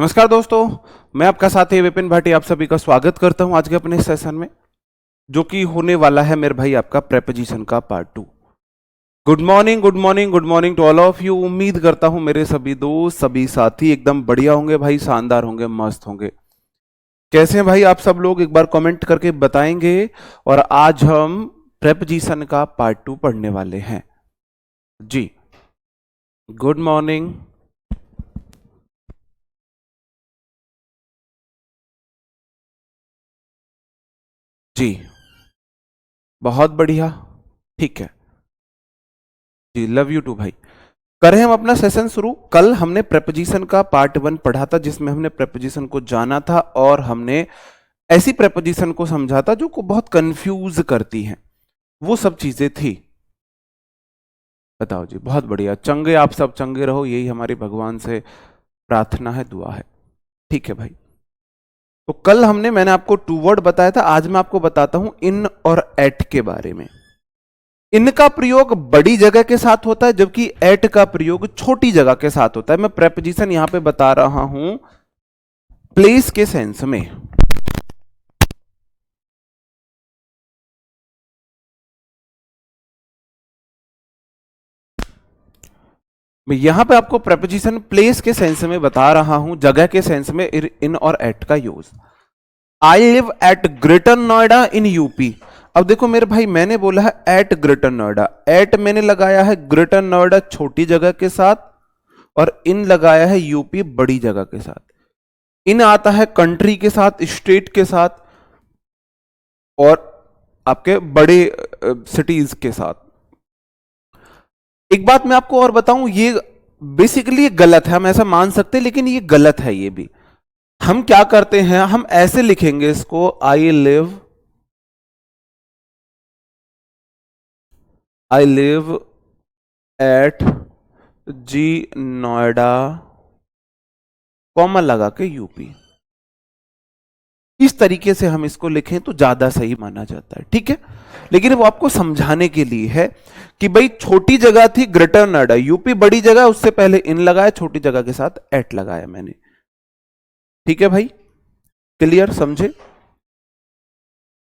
नमस्कार दोस्तों, मैं आपका साथी विपिन भाटी आप सभी का स्वागत करता हूं आज के अपने सेशन में, जो कि होने वाला है मेरे भाई आपका प्रेपोजिशन का part 2। Good morning, good morning, good morning to all of you. उम्मीद करता हूं मेरे सभी दोस्त, सभी साथी एकदम बढ़िया होंगे भाई, शानदार होंगे, मस्त होंगे। कैसे हैं भाई आप सब लोग, एक बार कमेंट करके बताएंगे। और आज हम प्रेपोजिशन का पार्ट 2 पढ़ने वाले हैं जी। गुड मॉर्निंग जी, बहुत बढ़िया, ठीक है जी, लव यू टू भाई। करें हम अपना सेशन शुरू। कल हमने प्रेपोजिशन का पार्ट 1 पढ़ा था, जिसमें हमने प्रेपोजिशन को जाना था और हमने ऐसी प्रेपोजिशन को समझा था जो को बहुत कंफ्यूज करती हैं, वो सब चीजें थी। बताओ जी, बहुत बढ़िया, चंगे आप सब चंगे रहो, यही हमारी भगवान से प्रार्थना है, दुआ है। ठीक है भाई, तो कल मैंने आपको 2 वर्ड बताया था, आज मैं आपको बताता हूं इन और एट के बारे में। इनका प्रयोग बड़ी जगह के साथ होता है, जबकि एट का प्रयोग छोटी जगह के साथ होता है। मैं प्रेपोजिशन यहां पे बता रहा हूं प्लेस के सेंस में। मैं यहां पे आपको प्रेपोजिशन प्लेस के सेंस में बता रहा हूं, जगह के सेंस में इन और एट का use. I live eight greater Noida in UP. अब देखो मेरे भाई, मैंने बोला है एट ग्रेटर नोएडा, एट मैंने लगाया है ग्रेटर नोएडा छोटी जगह के साथ, और इन लगाया है यूपी बड़ी जगह के साथ। इन आता है कंट्री के साथ, स्टेट के साथ, और आपके बड़े सिटीज के साथ। एक बात मैं आपको और बताऊं, ये बेसिकली गलत है, हम ऐसा मान सकते हैं, लेकिन ये गलत है। ये भी हम क्या करते हैं, हम ऐसे लिखेंगे इसको, I live at G Noida, comma लगा के यूपी। इस तरीके से हम इसको लिखें तो ज्यादा सही माना जाता है, ठीक है। लेकिन वो आपको समझाने के लिए है कि भाई छोटी जगह थी ग्रेटर नोएडा, यूपी बड़ी जगह, उससे पहले इन लगाया, छोटी जगह के साथ एट लगाया मैंने। ठीक है भाई, क्लियर, समझे।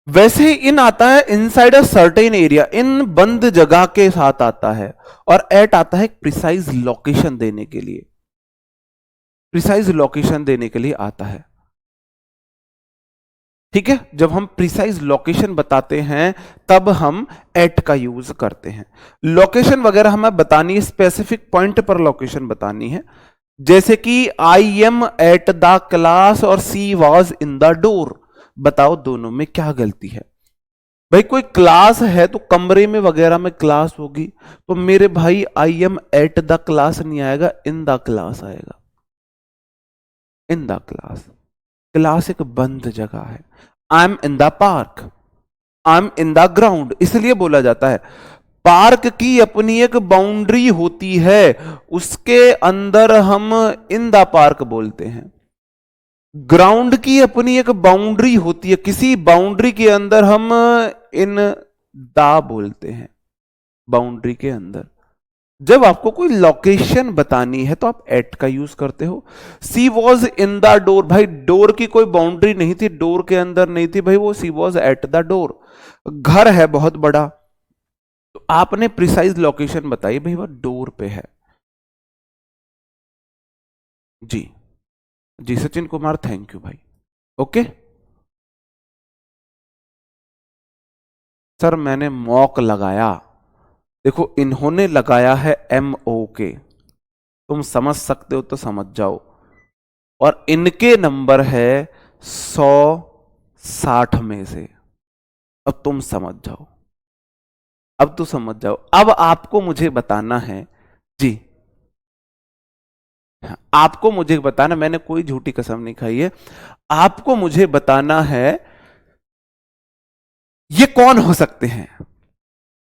वैसे ही इन आता है इनसाइड अ सर्टेन एरिया, इन बंद जगह के साथ आता है, और एट आता है प्रिसाइज लोकेशन देने के लिए, प्रिसाइज लोकेशन देने के लिए आता है। ठीक है, जब हम प्रिसाइज लोकेशन बताते हैं तब हम एट का यूज करते हैं। लोकेशन वगैरह हमें बतानी है, स्पेसिफिक पॉइंट पर लोकेशन बतानी है। जैसे कि आई एम एट द क्लास और सी वॉज इन द डोर। बताओ दोनों में क्या गलती है भाई। कोई क्लास है तो कमरे में वगैरह में क्लास होगी, तो मेरे भाई आई एम एट द क्लास नहीं आएगा, इन द क्लास आएगा। इन द क्लास, क्लास एक बंद जगह है। I M in the park, I am in the ground, इसलिए बोला जाता है पार्क की अपनी एक बाउंड्री होती है, उसके अंदर हम इन द पार्क बोलते हैं। ग्राउंड की अपनी एक बाउंड्री होती है, किसी बाउंड्री के अंदर हम इन द बोलते हैं, बाउंड्री के अंदर। जब आपको कोई लोकेशन बतानी है तो आप एट का यूज करते हो। सी वॉज इन द डोर, भाई डोर की कोई बाउंड्री नहीं थी, डोर के अंदर नहीं थी भाई, वो सी वॉज एट द डोर। घर है बहुत बड़ा, तो आपने प्रिसाइज लोकेशन बताई भाई, वो डोर पे है। जी जी, सचिन कुमार, थैंक यू भाई। ओके सर, मैंने मॉक लगाया। देखो इन्होंने लगाया है MOK, तुम समझ सकते हो तो समझ जाओ, और इनके नंबर है 160 में से। अब तुम समझ जाओ, अब तो समझ जाओ। अब आपको मुझे बताना है जी, आपको मुझे बताना, मैंने कोई झूठी कसम नहीं खाई है, आपको मुझे बताना है ये कौन हो सकते हैं,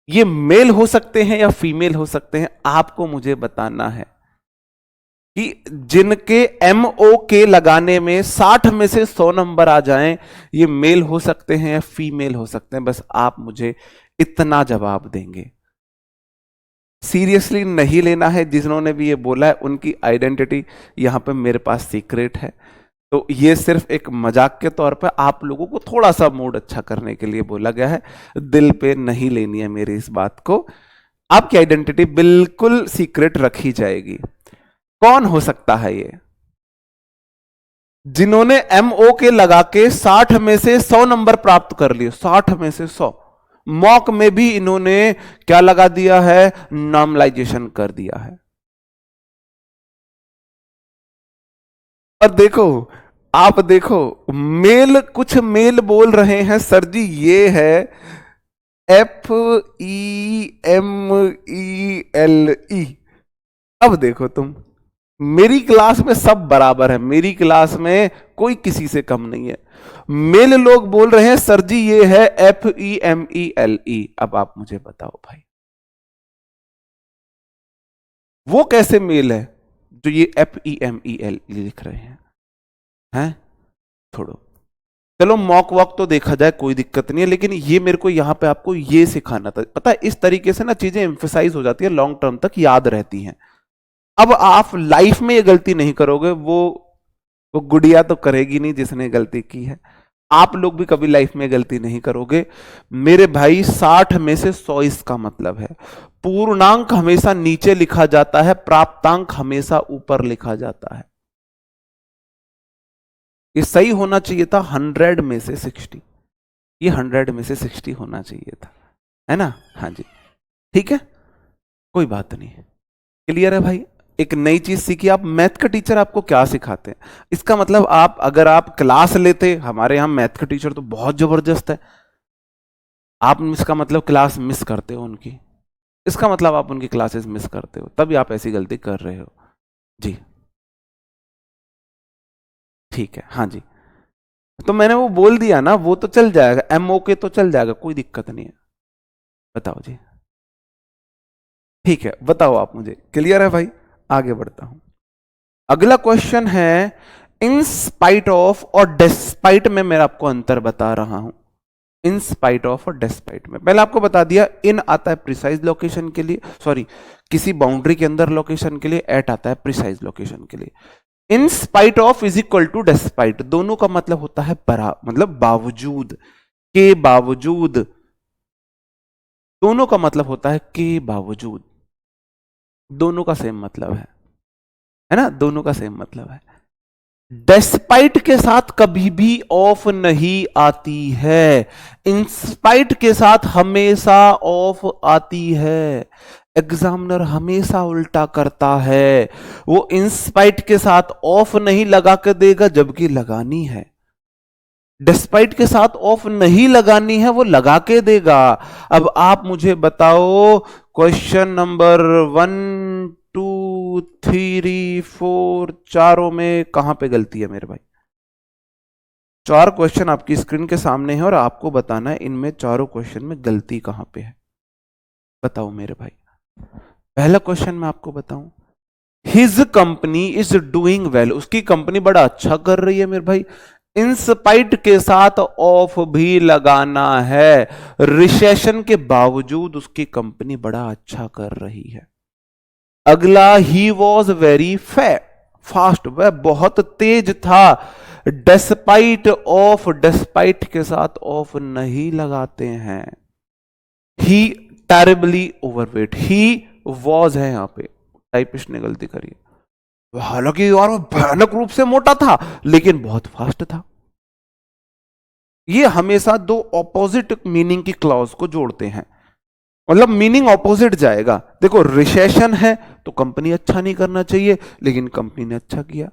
ये मेल हो सकते हैं या फीमेल हो सकते हैं। आपको मुझे बताना है कि जिनके MOK लगाने में 60 में से 100 नंबर आ जाएं, ये मेल हो सकते हैं या फीमेल हो सकते हैं। बस आप मुझे इतना जवाब देंगे। सीरियसली नहीं लेना है। जिन्होंने भी ये बोला है उनकी आइडेंटिटी यहां पे मेरे पास सीक्रेट है। तो ये सिर्फ एक मजाक के तौर पे आप लोगों को थोड़ा सा मूड अच्छा करने के लिए बोला गया है। दिल पे नहीं लेनी है मेरी इस बात को। आपकी आइडेंटिटी बिल्कुल सीक्रेट रखी जाएगी। कौन हो सकता है ये? जिन्होंने MO के लगा के 60 में से 100 नंबर प्राप्त कर लिए, 60 में से 100। मॉक में भी इन्होंने क्या लगा दिया है? नॉर्मलाइजेशन कर दिया है। और देखो, आप देखो, मेल, कुछ मेल बोल रहे हैं सर जी ये है FEMELE। अब देखो तुम, मेरी क्लास में सब बराबर है, मेरी क्लास में कोई किसी से कम नहीं है। मेल लोग बोल रहे हैं सर जी ये है FEMELE। अब आप मुझे बताओ भाई, वो कैसे मेल है जो ये FEMELE लिख रहे हैं? छोड़ो, चलो मॉक वॉक तो देखा जाए, कोई दिक्कत नहीं है, लेकिन ये मेरे को यहां पे आपको ये सिखाना था। पता है, इस तरीके से ना चीजें एम्फेसाइज हो जाती है, लॉन्ग टर्म तक याद रहती हैं। अब आप लाइफ में ये गलती नहीं करोगे, वो गुड़िया तो करेगी नहीं जिसने गलती की है। आप लोग भी कभी लाइफ में गलती नहीं करोगे मेरे भाई। 60 में से 100 इसका मतलब है पूर्णांक हमेशा नीचे लिखा जाता है, प्राप्तांक हमेशा ऊपर लिखा जाता है। ये सही होना चाहिए था 100 में से 60, ये 100 में से 60 होना चाहिए था, है ना? हाँ जी, ठीक है, कोई बात नहीं। क्लियर है भाई? एक नई चीज सीखी। आप मैथ का टीचर आपको क्या सिखाते हैं? इसका मतलब आप, अगर आप क्लास लेते, हमारे यहां मैथ का टीचर तो बहुत जबरदस्त है, आप इसका मतलब क्लास मिस करते हो उनकी, इसका मतलब आप उनकी क्लासेस मिस करते हो, तभी आप ऐसी गलती कर रहे हो जी। ठीक है, हाँ जी, तो मैंने वो बोल दिया ना, वो तो चल जाएगा, MO के तो चल जाएगा, कोई दिक्कत नहीं है। बताओ जी, ठीक है, बताओ आप मुझे। क्लियर है भाई? आगे बढ़ता हूं। अगला क्वेश्चन है, इन स्पाइट ऑफ और डेस्पाइट में मैं आपको अंतर बता रहा हूं। इन स्पाइट ऑफ और डेस्पाइट में पहले आपको बता दिया, इन आता है प्रिसाइज लोकेशन के लिए, सॉरी, किसी बाउंड्री के अंदर लोकेशन के लिए, एट आता है प्रिसाइज लोकेशन के लिए। In spite of is equal to despite, दोनों का मतलब होता है मतलब बावजूद, के बावजूद, दोनों का मतलब होता है के बावजूद, दोनों का सेम मतलब है ना? दोनों का सेम मतलब है। डेस्पाइट के साथ कभी भी ऑफ नहीं आती है, इंस्पाइट के साथ हमेशा ऑफ आती है। एग्जामिनर हमेशा उल्टा करता है, वो इंस्पाइट के साथ ऑफ नहीं लगा के देगा जबकि लगानी है, डिस्पाइट के साथ ऑफ नहीं लगानी है, वो लगा के देगा। अब आप मुझे बताओ, क्वेश्चन नंबर 1 2 3 4 चारों में कहां पे गलती है मेरे भाई? 4 क्वेश्चन आपकी स्क्रीन के सामने है और आपको बताना है इनमें चारों क्वेश्चन में गलती कहां पे है। बताओ मेरे भाई। पहला क्वेश्चन मैं आपको बताऊं, his company is doing well, उसकी कंपनी बड़ा अच्छा कर रही है मेरे भाई। इंस्पाइट के साथ ऑफ भी लगाना है, रिसेशन के बावजूद उसकी कंपनी बड़ा अच्छा कर रही है। अगला, ही वॉज वेरी फास्ट, वह बहुत तेज था। डेस्पाइट ऑफ, डेस्पाइट के साथ ऑफ नहीं लगाते हैं। ही टेरिबली ओवरवेट, ही वॉज है यहां पे, टाइपिस्ट ने गलती करी है। हालांकि यार वो भयानक रूप से मोटा था लेकिन बहुत फास्ट था। ये हमेशा दो ऑपोजिट मीनिंग की क्लॉज को जोड़ते हैं, मतलब मीनिंग ऑपोजिट जाएगा। देखो, रिसेशन है तो कंपनी अच्छा नहीं करना चाहिए, लेकिन कंपनी ने अच्छा किया।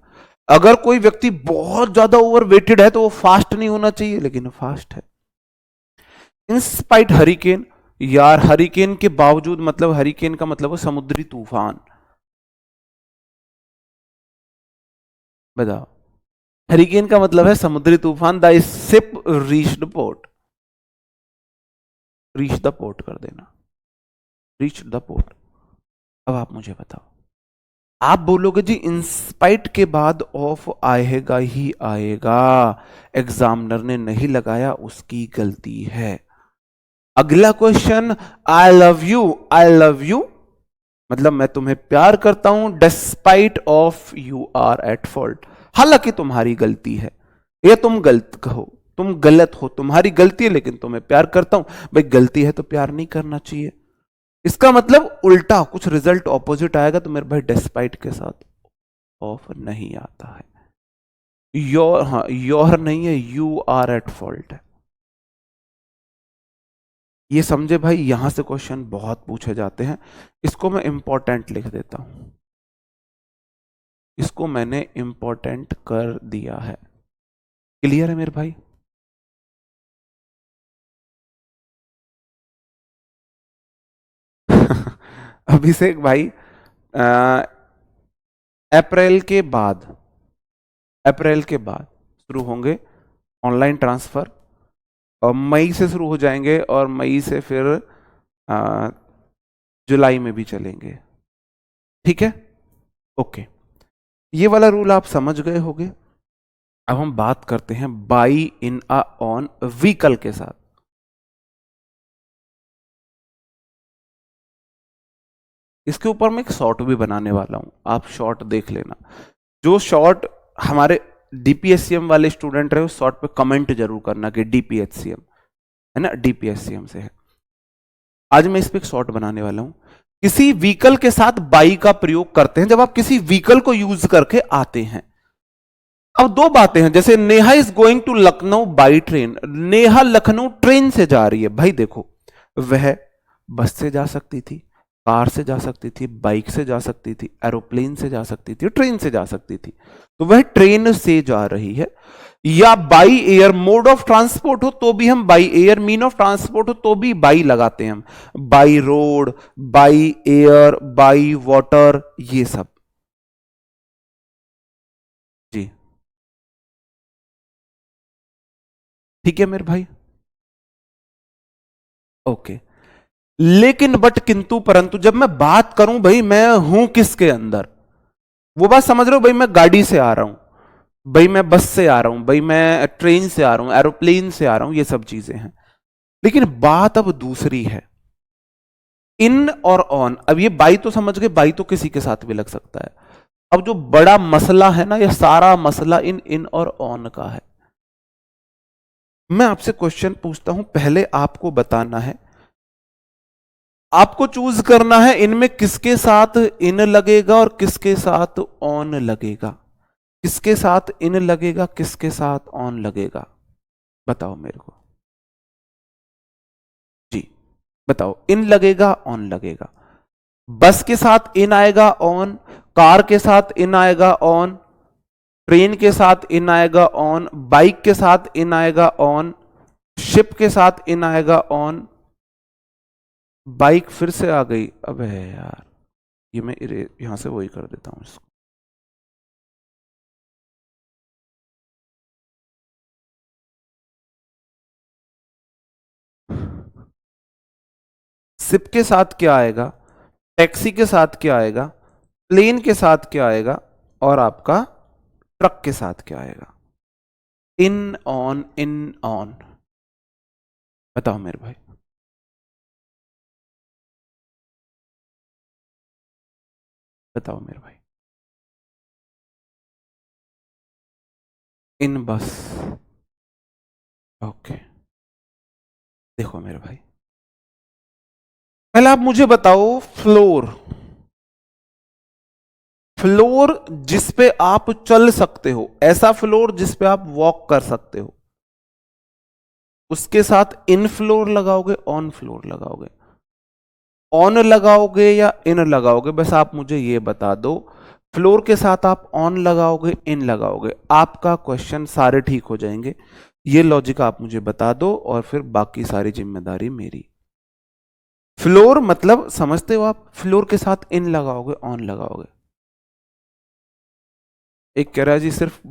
अगर कोई व्यक्ति बहुत ज्यादा ओवरवेटेड है तो वो फास्ट नहीं होना चाहिए, लेकिन फास्ट है। इंस्पाइट हरिकेन, यार हरिकेन के बावजूद, मतलब हरिकेन का मतलब है समुद्री तूफान। बताओ, हरिकेन का मतलब है समुद्री तूफान। The ship reached port, reach the port कर देना, रीच द पोर्ट। अब आप मुझे बताओ, आप बोलोगे जी इंस्पाइट के बाद ऑफ आएगा ही आएगा, एग्जामिनर ने नहीं लगाया, उसकी गलती है। अगला question, I love you, I love you मतलब मैं तुम्हें प्यार करता हूं despite of you are at fault, हालांकि तुम्हारी गलती है, ये तुम गलत कहो, तुम गलत हो, तुम्हारी गलती है, लेकिन तुम्हें प्यार करता हूं। भाई गलती है तो प्यार नहीं करना चाहिए। इसका मतलब उल्टा कुछ रिजल्ट ऑपोजिट आएगा तो मेरे भाई डिस्पाइट के साथ ऑफ नहीं आता है। योर, हाँ योर नहीं है, यू आर एट फॉल्ट है। ये समझे भाई, यहां से क्वेश्चन बहुत पूछे जाते हैं। इसको मैं इंपॉर्टेंट लिख देता हूं, इसको मैंने इंपॉर्टेंट कर दिया है। क्लियर है मेरे भाई? अभिषेक भाई, अप्रैल के बाद, अप्रैल के बाद शुरू होंगे ऑनलाइन ट्रांसफर, और मई से शुरू हो जाएंगे, और मई से फिर जुलाई में भी चलेंगे। ठीक है, ओके। ये वाला रूल आप समझ गए होंगे। अब हम बात करते हैं by in a on vehicle के साथ। इसके ऊपर मैं एक शॉर्ट भी बनाने वाला हूं, आप शॉर्ट देख लेना। जो शॉर्ट हमारे डीपीएचसीएम वाले स्टूडेंट रहे उस शॉर्ट पे कमेंट जरूर करना कि डीपीएचसीएम है ना, डीपीएचसीएम से है। आज मैं इस पे एक शॉर्ट बनाने वाला हूं। किसी व्हीकल के साथ बाई का प्रयोग करते हैं जब आप किसी व्हीकल को यूज करके आते हैं। अब दो बातें हैं, जैसे Neha is going to Lucknow by train, Neha Lucknow train से जा रही है। भाई देखो, वह बस से जा सकती थी, कार से जा सकती थी, बाइक से जा सकती थी, एरोप्लेन से जा सकती थी, ट्रेन से जा सकती थी, तो वह ट्रेन से जा रही है। या by air mode of transport हो तो भी हम by air, mean of transport हो तो भी बाई लगाते हैं हम, by road, by air, by water, ये सब। जी ठीक है मेरे भाई, ओके। लेकिन बट किंतु परंतु जब मैं बात करूं भाई मैं हूं किसके अंदर, वो बात समझ रहे हो भाई? मैं गाड़ी से आ रहा हूं, भाई मैं बस से आ रहा हूं, भाई मैं ट्रेन से आ रहा हूं, एरोप्लेन से आ रहा हूं, ये सब चीजें हैं। लेकिन बात अब दूसरी है, इन और ऑन। अब ये बाई तो समझ गए, बाई तो किसी के साथ भी लग सकता है। अब जो बड़ा मसला है ना, ये सारा मसला इन इन और ऑन का है। मैं आपसे क्वेश्चन पूछता हूं, पहले आपको बताना है, आपको चूज करना है इनमें किसके साथ इन लगेगा और किसके साथ ऑन लगेगा, किसके साथ इन लगेगा, किसके साथ ऑन लगेगा, बताओ मेरे को। जी बताओ, इन लगेगा ऑन लगेगा। बस के साथ इन आएगा ऑन, कार के साथ इन आएगा ऑन, ट्रेन के साथ इन आएगा ऑन, बाइक के साथ इन आएगा ऑन, शिप के साथ इन आएगा ऑन। बाइक फिर से आ गई, अबे यार ये मैं यहां से वही कर देता हूं इसको। शिप के साथ क्या आएगा, टैक्सी के साथ क्या आएगा, प्लेन के साथ क्या आएगा, और आपका ट्रक के साथ क्या आएगा? इन ऑन, इन ऑन, बताओ मेरे भाई। बताओ मेरे भाई। इन बस, ओके। देखो मेरे भाई, पहले आप मुझे बताओ, फ्लोर, फ्लोर जिस पे आप चल सकते हो, ऐसा फ्लोर जिस पे आप वॉक कर सकते हो, उसके साथ इन फ्लोर लगाओगे, ऑन फ्लोर लगाओगे, ऑन लगाओगे या इन लगाओगे? बस आप मुझे ये बता दो, फ्लोर के साथ आप ऑन लगाओगे, इन लगाओगे, आपका क्वेश्चन सारे ठीक हो जाएंगे। ये लॉजिक आप मुझे बता दो और फिर बाकी सारी जिम्मेदारी मेरी। फ्लोर मतलब समझते हो आप, फ्लोर के साथ इन लगाओगे, ऑन लगाओगे। एक कह रहा है जी सिर्फ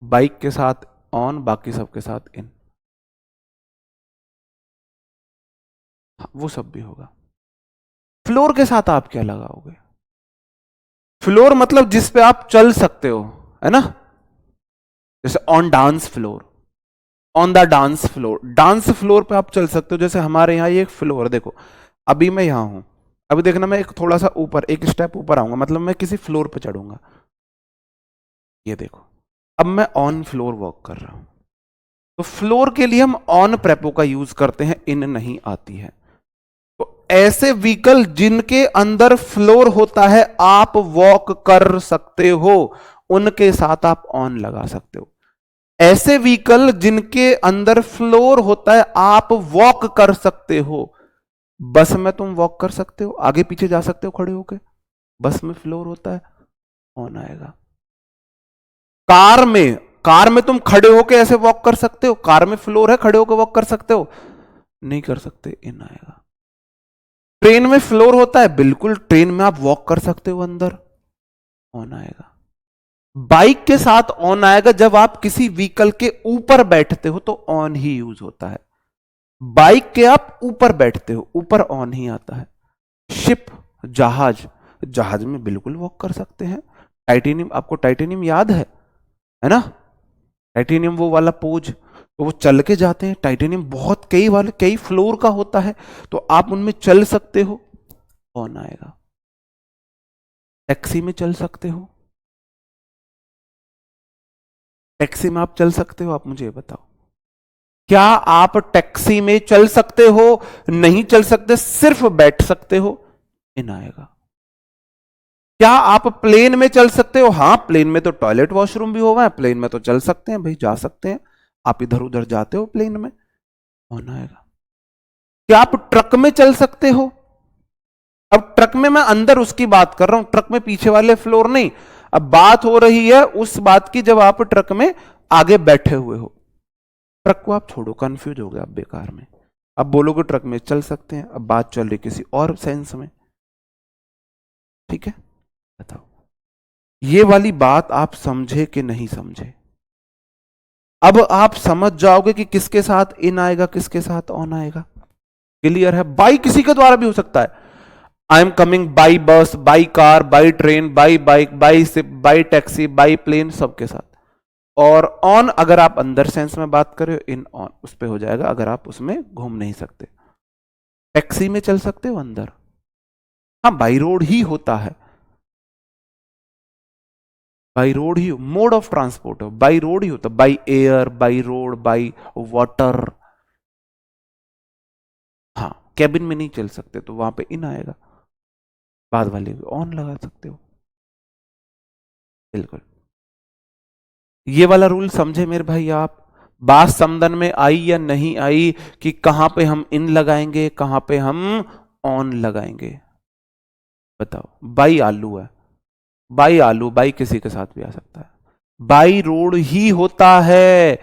बाइक के साथ ऑन, बाकी सब के साथ इन, वो सब भी होगा। फ्लोर के साथ आप क्या लगाओगे? फ्लोर मतलब जिस पे आप चल सकते हो, है ना? जैसे on dance floor, on the dance floor, dance floor पे आप चल सकते हो। जैसे हमारे यहाँ ये एक फ्लोर, देखो अभी मैं यहां हूं, अभी देखना, मैं एक थोड़ा सा ऊपर, एक स्टेप ऊपर आऊंगा, मतलब मैं किसी फ्लोर पे चढ़ूंगा। ये देखो, अब मैं ऑन फ्लोर वॉक कर रहा हूं। तो फ्लोर के लिए हम ऑन प्रेपो का यूज करते हैं, इन नहीं आती है। तो ऐसे व्हीकल जिनके अंदर फ्लोर होता है आप वॉक कर सकते हो, उनके साथ आप ऑन लगा सकते हो। ऐसे व्हीकल जिनके अंदर फ्लोर होता है आप वॉक कर सकते हो। बस में तुम वॉक कर सकते हो, आगे पीछे जा सकते हो खड़े होके, बस में फ्लोर होता है, ऑन आएगा। कार में, कार में तुम खड़े होके ऐसे वॉक कर सकते हो, कार में फ्लोर है, खड़े होके वॉक कर सकते हो, नहीं कर सकते, इन आएगा। ट्रेन में फ्लोर होता है, बिल्कुल ट्रेन में आप वॉक कर सकते हो अंदर, ऑन आएगा। बाइक के साथ ऑन आएगा जब आप किसी व्हीकल के ऊपर बैठते हो तो ऑन ही यूज होता है। बाइक के आप ऊपर बैठते हो, ऊपर ऑन ही आता है। शिप, जहाज, जहाज में बिल्कुल वॉक कर सकते हैं। टाइटेनियम, आपको टाइटेनियम याद है ना? टाइटेनियम वो वाला पोज, तो वो चल के जाते हैं। टाइटेनियम बहुत कई वाले, कई फ्लोर का होता है, तो आप उनमें चल सकते हो, ऑन आएगा। टैक्सी में चल सकते हो, टैक्सी में आप चल सकते हो? आप मुझे बताओ, क्या आप टैक्सी में चल सकते हो? नहीं चल सकते, सिर्फ बैठ सकते हो, इन आएगा। क्या आप प्लेन में चल सकते हो? हाँ, प्लेन में तो टॉयलेट वॉशरूम भी होगा, प्लेन में तो चल सकते हैं भाई, जा सकते हैं। आप इधर उधर जाते हो प्लेन में, ऑन आएगा। क्या आप ट्रक में चल सकते हो? अब ट्रक में मैं अंदर उसकी बात कर रहा हूं, ट्रक में पीछे वाले फ्लोर नहीं। अब बात हो रही है उस बात की जब आप ट्रक में आगे बैठे हुए हो। ट्रक को आप छोड़ो, कंफ्यूज हो गए आप बेकार में। अब बोलोगे ट्रक में चल सकते हैं, अब बात चल रही किसी और सेंस में। ठीक है, बताओ, ये वाली बात आप समझे कि नहीं समझे? अब आप समझ जाओगे कि किसके साथ इन आएगा, किसके साथ ऑन आएगा। क्लियर है? बाई किसी के द्वारा भी हो सकता है। I am coming by bus, by car, by train, by bike, by ship, by taxi, by plane, सबके साथ। और ऑन अगर आप अंदर सेंस में बात करें, इन ऑन उस पर हो जाएगा अगर आप उसमें घूम नहीं सकते। टैक्सी में चल सकते हो अंदर, हाँ, बाई रोड ही होता है। By road he mode of transport हो, बाई रोड ही होता, by air, by road, by water. हाँ, कैबिन में नहीं चल सकते तो वहां पे इन आएगा, बाद वाले ऑन लगा सकते हो। बिल्कुल, ये वाला रूल समझे मेरे भाई आप? बात समझन में आई या नहीं आई कि कहां पे हम इन लगाएंगे, कहां पे हम ऑन लगाएंगे? बताओ। बाई आलू है, बाई आलू, बाई किसी के साथ भी आ सकता है। बाई रोड ही होता है।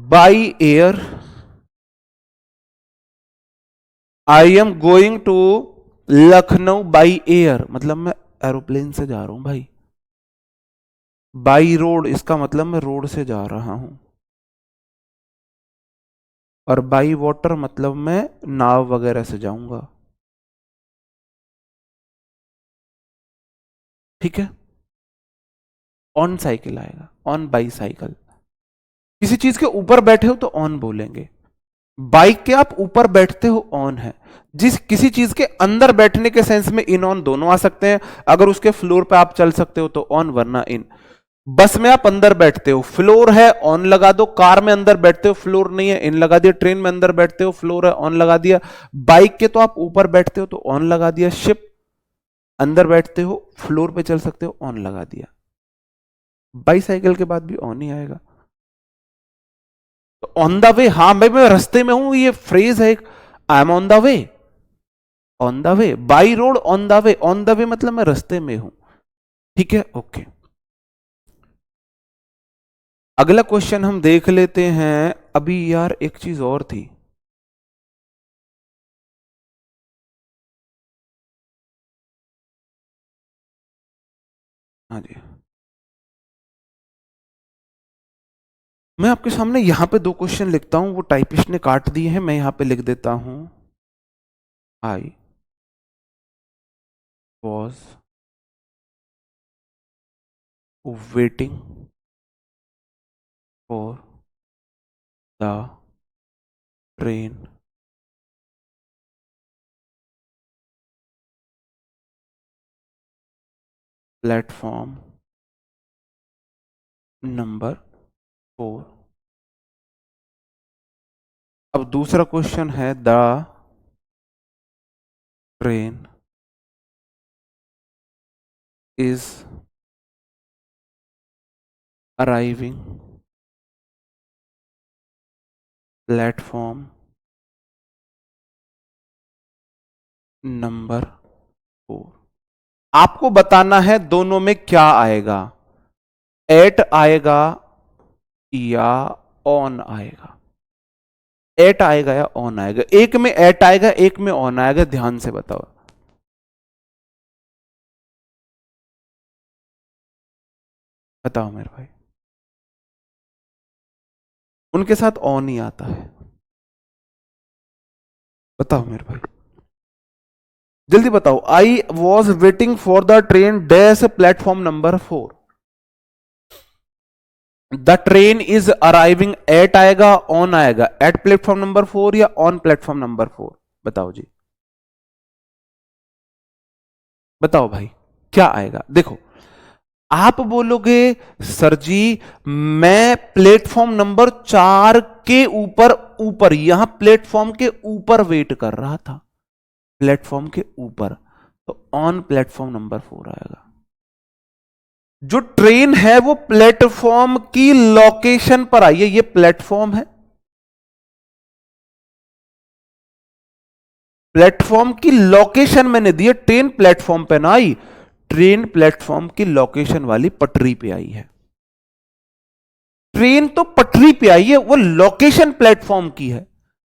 By air, I am going to Lucknow by air, मतलब मैं एरोप्लेन से जा रहा हूं भाई। बाई रोड, इसका मतलब मैं रोड से जा रहा हूं। और बाई वाटर मतलब मैं नाव वगैरह से जाऊंगा। ठीक है, ऑन साइकिल आएगा, ऑन बाई साइकिल। किसी चीज के ऊपर बैठे हो तो ऑन बोलेंगे। बाइक के आप ऊपर बैठते हो, ऑन है। जिस किसी चीज के अंदर बैठने के सेंस में इन ऑन दोनों आ सकते हैं। अगर उसके फ्लोर पे आप चल सकते हो तो ऑन, वरना इन। बस में आप अंदर बैठते हो, फ्लोर है, ऑन लगा दो। कार में अंदर बैठते हो, फ्लोर नहीं है, इन लगा दिया। ट्रेन में अंदर बैठते हो, फ्लोर है, ऑन लगा दिया। बाइक के तो आप ऊपर बैठते हो तो ऑन लगा दिया। शिप, अंदर बैठते हो, फ्लोर पे चल सकते हो, ऑन लगा दिया। बाईसाइकिल के बाद भी ऑन ही आएगा। तो ऑन द वे, हाँ भाई मैं रास्ते में हूं, ये फ्रेज है एक, I am on the way. On the way, by road, on the way. On the way मतलब मैं रास्ते में हूं। ठीक है, ओके। अगला क्वेश्चन हम देख लेते हैं। अभी यार एक चीज और थी। हाँ जी, मैं आपके सामने यहां पे दो क्वेश्चन लिखता हूं, वो टाइपिस्ट ने काट दिए हैं, मैं यहां पे लिख देता हूं। आई was waiting for the train platform number 4। अब दूसरा क्वेश्चन है, the train is arriving platform number 4। आपको बताना है दोनों में क्या आएगा, एट आएगा या ऑन आएगा। एट आएगा या ऑन आएगा, एक में एट आएगा एक में ऑन आएगा, ध्यान से बताओ। बताओ मेरे भाई। उनके साथ ऑन ही आता है, बताओ मेरे भाई, जल्दी बताओ। I was waiting for the train dash platform number 4। The train is arriving, at आएगा ऑन आएगा, एट प्लेटफॉर्म नंबर 4 या ऑन प्लेटफॉर्म नंबर 4? बताओ जी, बताओ भाई क्या आएगा। देखो आप बोलोगे सर जी मैं प्लेटफॉर्म नंबर 4 के ऊपर ऊपर यहां प्लेटफॉर्म के ऊपर वेट कर रहा था, प्लेटफॉर्म के ऊपर, तो ऑन प्लेटफॉर्म नंबर 4 आएगा। जो ट्रेन है वो प्लेटफॉर्म की लोकेशन पर आई है, ये प्लेटफॉर्म है, प्लेटफॉर्म की लोकेशन मैंने दी है, ट्रेन प्लेटफॉर्म पे ना आई, ट्रेन प्लेटफॉर्म की लोकेशन वाली पटरी पे आई है। ट्रेन तो पटरी पे आई है, वो लोकेशन प्लेटफॉर्म की है,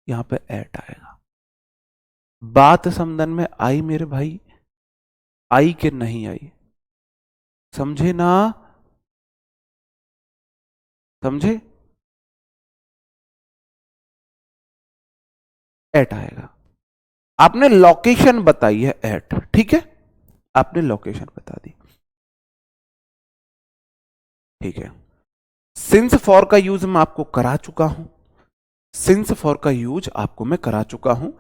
यहां पे एट आएगा। बात समझन में आई मेरे भाई, आई कि नहीं आई? समझे ना, समझे? एट आएगा। आपने लोकेशन बताई है एट, ठीक है, आपने लोकेशन बता दी, ठीक है। सिंस फॉर का यूज मैं आपको करा चुका हूं, सिंस फॉर का यूज आपको मैं करा चुका हूं।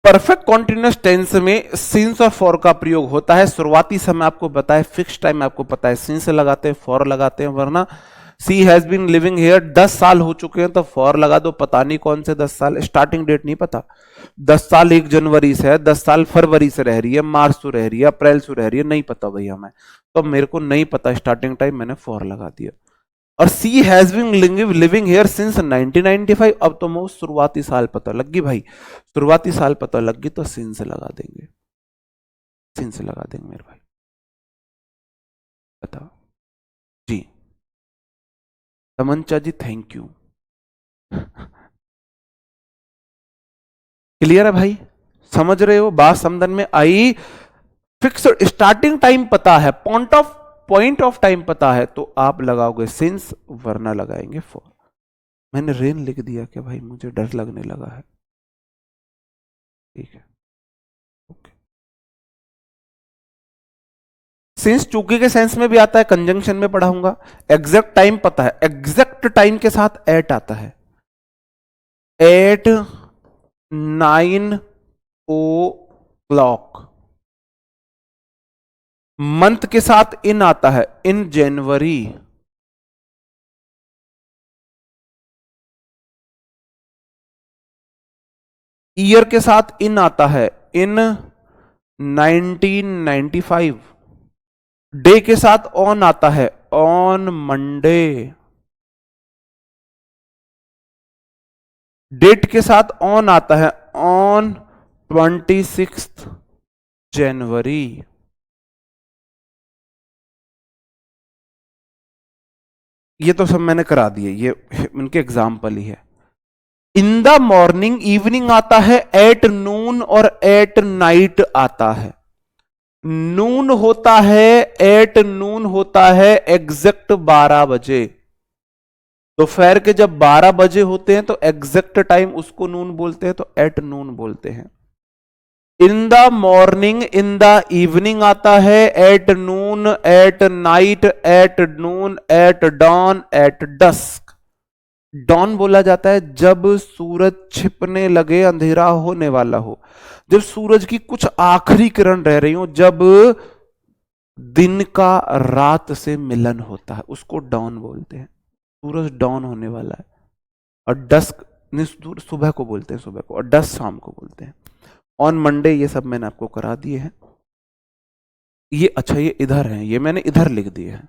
परफेक्ट कॉन्टिन्यूअस टेंस में सिंस और फॉर का प्रयोग होता है। शुरुआती समय आपको पता है, फिक्स टाइम आपको पता है, सिंस लगाते हैं फॉर लगाते हैं, वरना सी हैज बीन लिविंग हियर 10 साल हो चुके हैं तो फॉर लगा दो, पता नहीं कौन से 10 साल, स्टार्टिंग डेट नहीं पता, 10 साल 1 जनवरी से है, 10 साल फरवरी से रह रही है, मार्च से रह रही है, अप्रैल से रह रही है, नहीं पता भैया मैं, तो मेरे को नहीं पता स्टार्टिंग टाइम, मैंने फॉर लगा दिया। और she has been living here since 1995, अब तो मैं शुरुआती साल पता लग गई भाई, शुरुआती साल पता लग गई तो सिंस लगा देंगे, सिंस लगा देंगे मेरे भाई। बताओ जी, तमंचा जी थैंक यू। क्लियर है भाई, समझ रहे हो बात समझन में आई? फिक्स स्टार्टिंग टाइम पता है, पॉइंट ऑफ टाइम पता है, तो आप लगाओगे सिंस, वरना लगाएंगे फॉर। मैंने रेन लिख दिया क्या भाई, मुझे डर लगने लगा है, ठीक है ओके। सिंस चूके के सेंस में भी आता है, कंजंक्शन में पढ़ाऊंगा। एग्जैक्ट टाइम पता है, एग्जैक्ट टाइम के साथ एट आता है, एट 9 o'clock। मंथ के साथ इन आता है, इन जनवरी। ईयर के साथ इन आता है, इन 1995। डे के साथ ऑन आता है, ऑन मंडे। डेट के साथ ऑन आता है, ऑन 26 जनवरी। ये तो सब मैंने करा दिए, ये उनके एग्जाम्पल ही है। इन द मॉर्निंग इवनिंग आता है, एट नून और एट नाइट आता है। नून होता है, एट नून होता है एग्जैक्ट 12 बजे। दोपहर के जब 12 बजे होते हैं तो एग्जैक्ट टाइम उसको नून बोलते हैं, तो एट नून बोलते हैं। In the morning, in the evening आता है, at noon, at night, at noon, at dawn, at dusk. Dawn बोला जाता है जब सूरज छिपने लगे, अंधेरा होने वाला हो, जब सूरज की कुछ आखिरी किरण रह रही हो, जब दिन का रात से मिलन होता है, उसको डॉन बोलते हैं। सूरज डॉन होने वाला है। और डस्क सुबह को बोलते हैं, सुबह को, और डस्क शाम को बोलते हैं। ऑन मंडे ये सब मैंने आपको करा दिए हैं। ये अच्छा, ये इधर है, ये मैंने इधर लिख दिए हैं।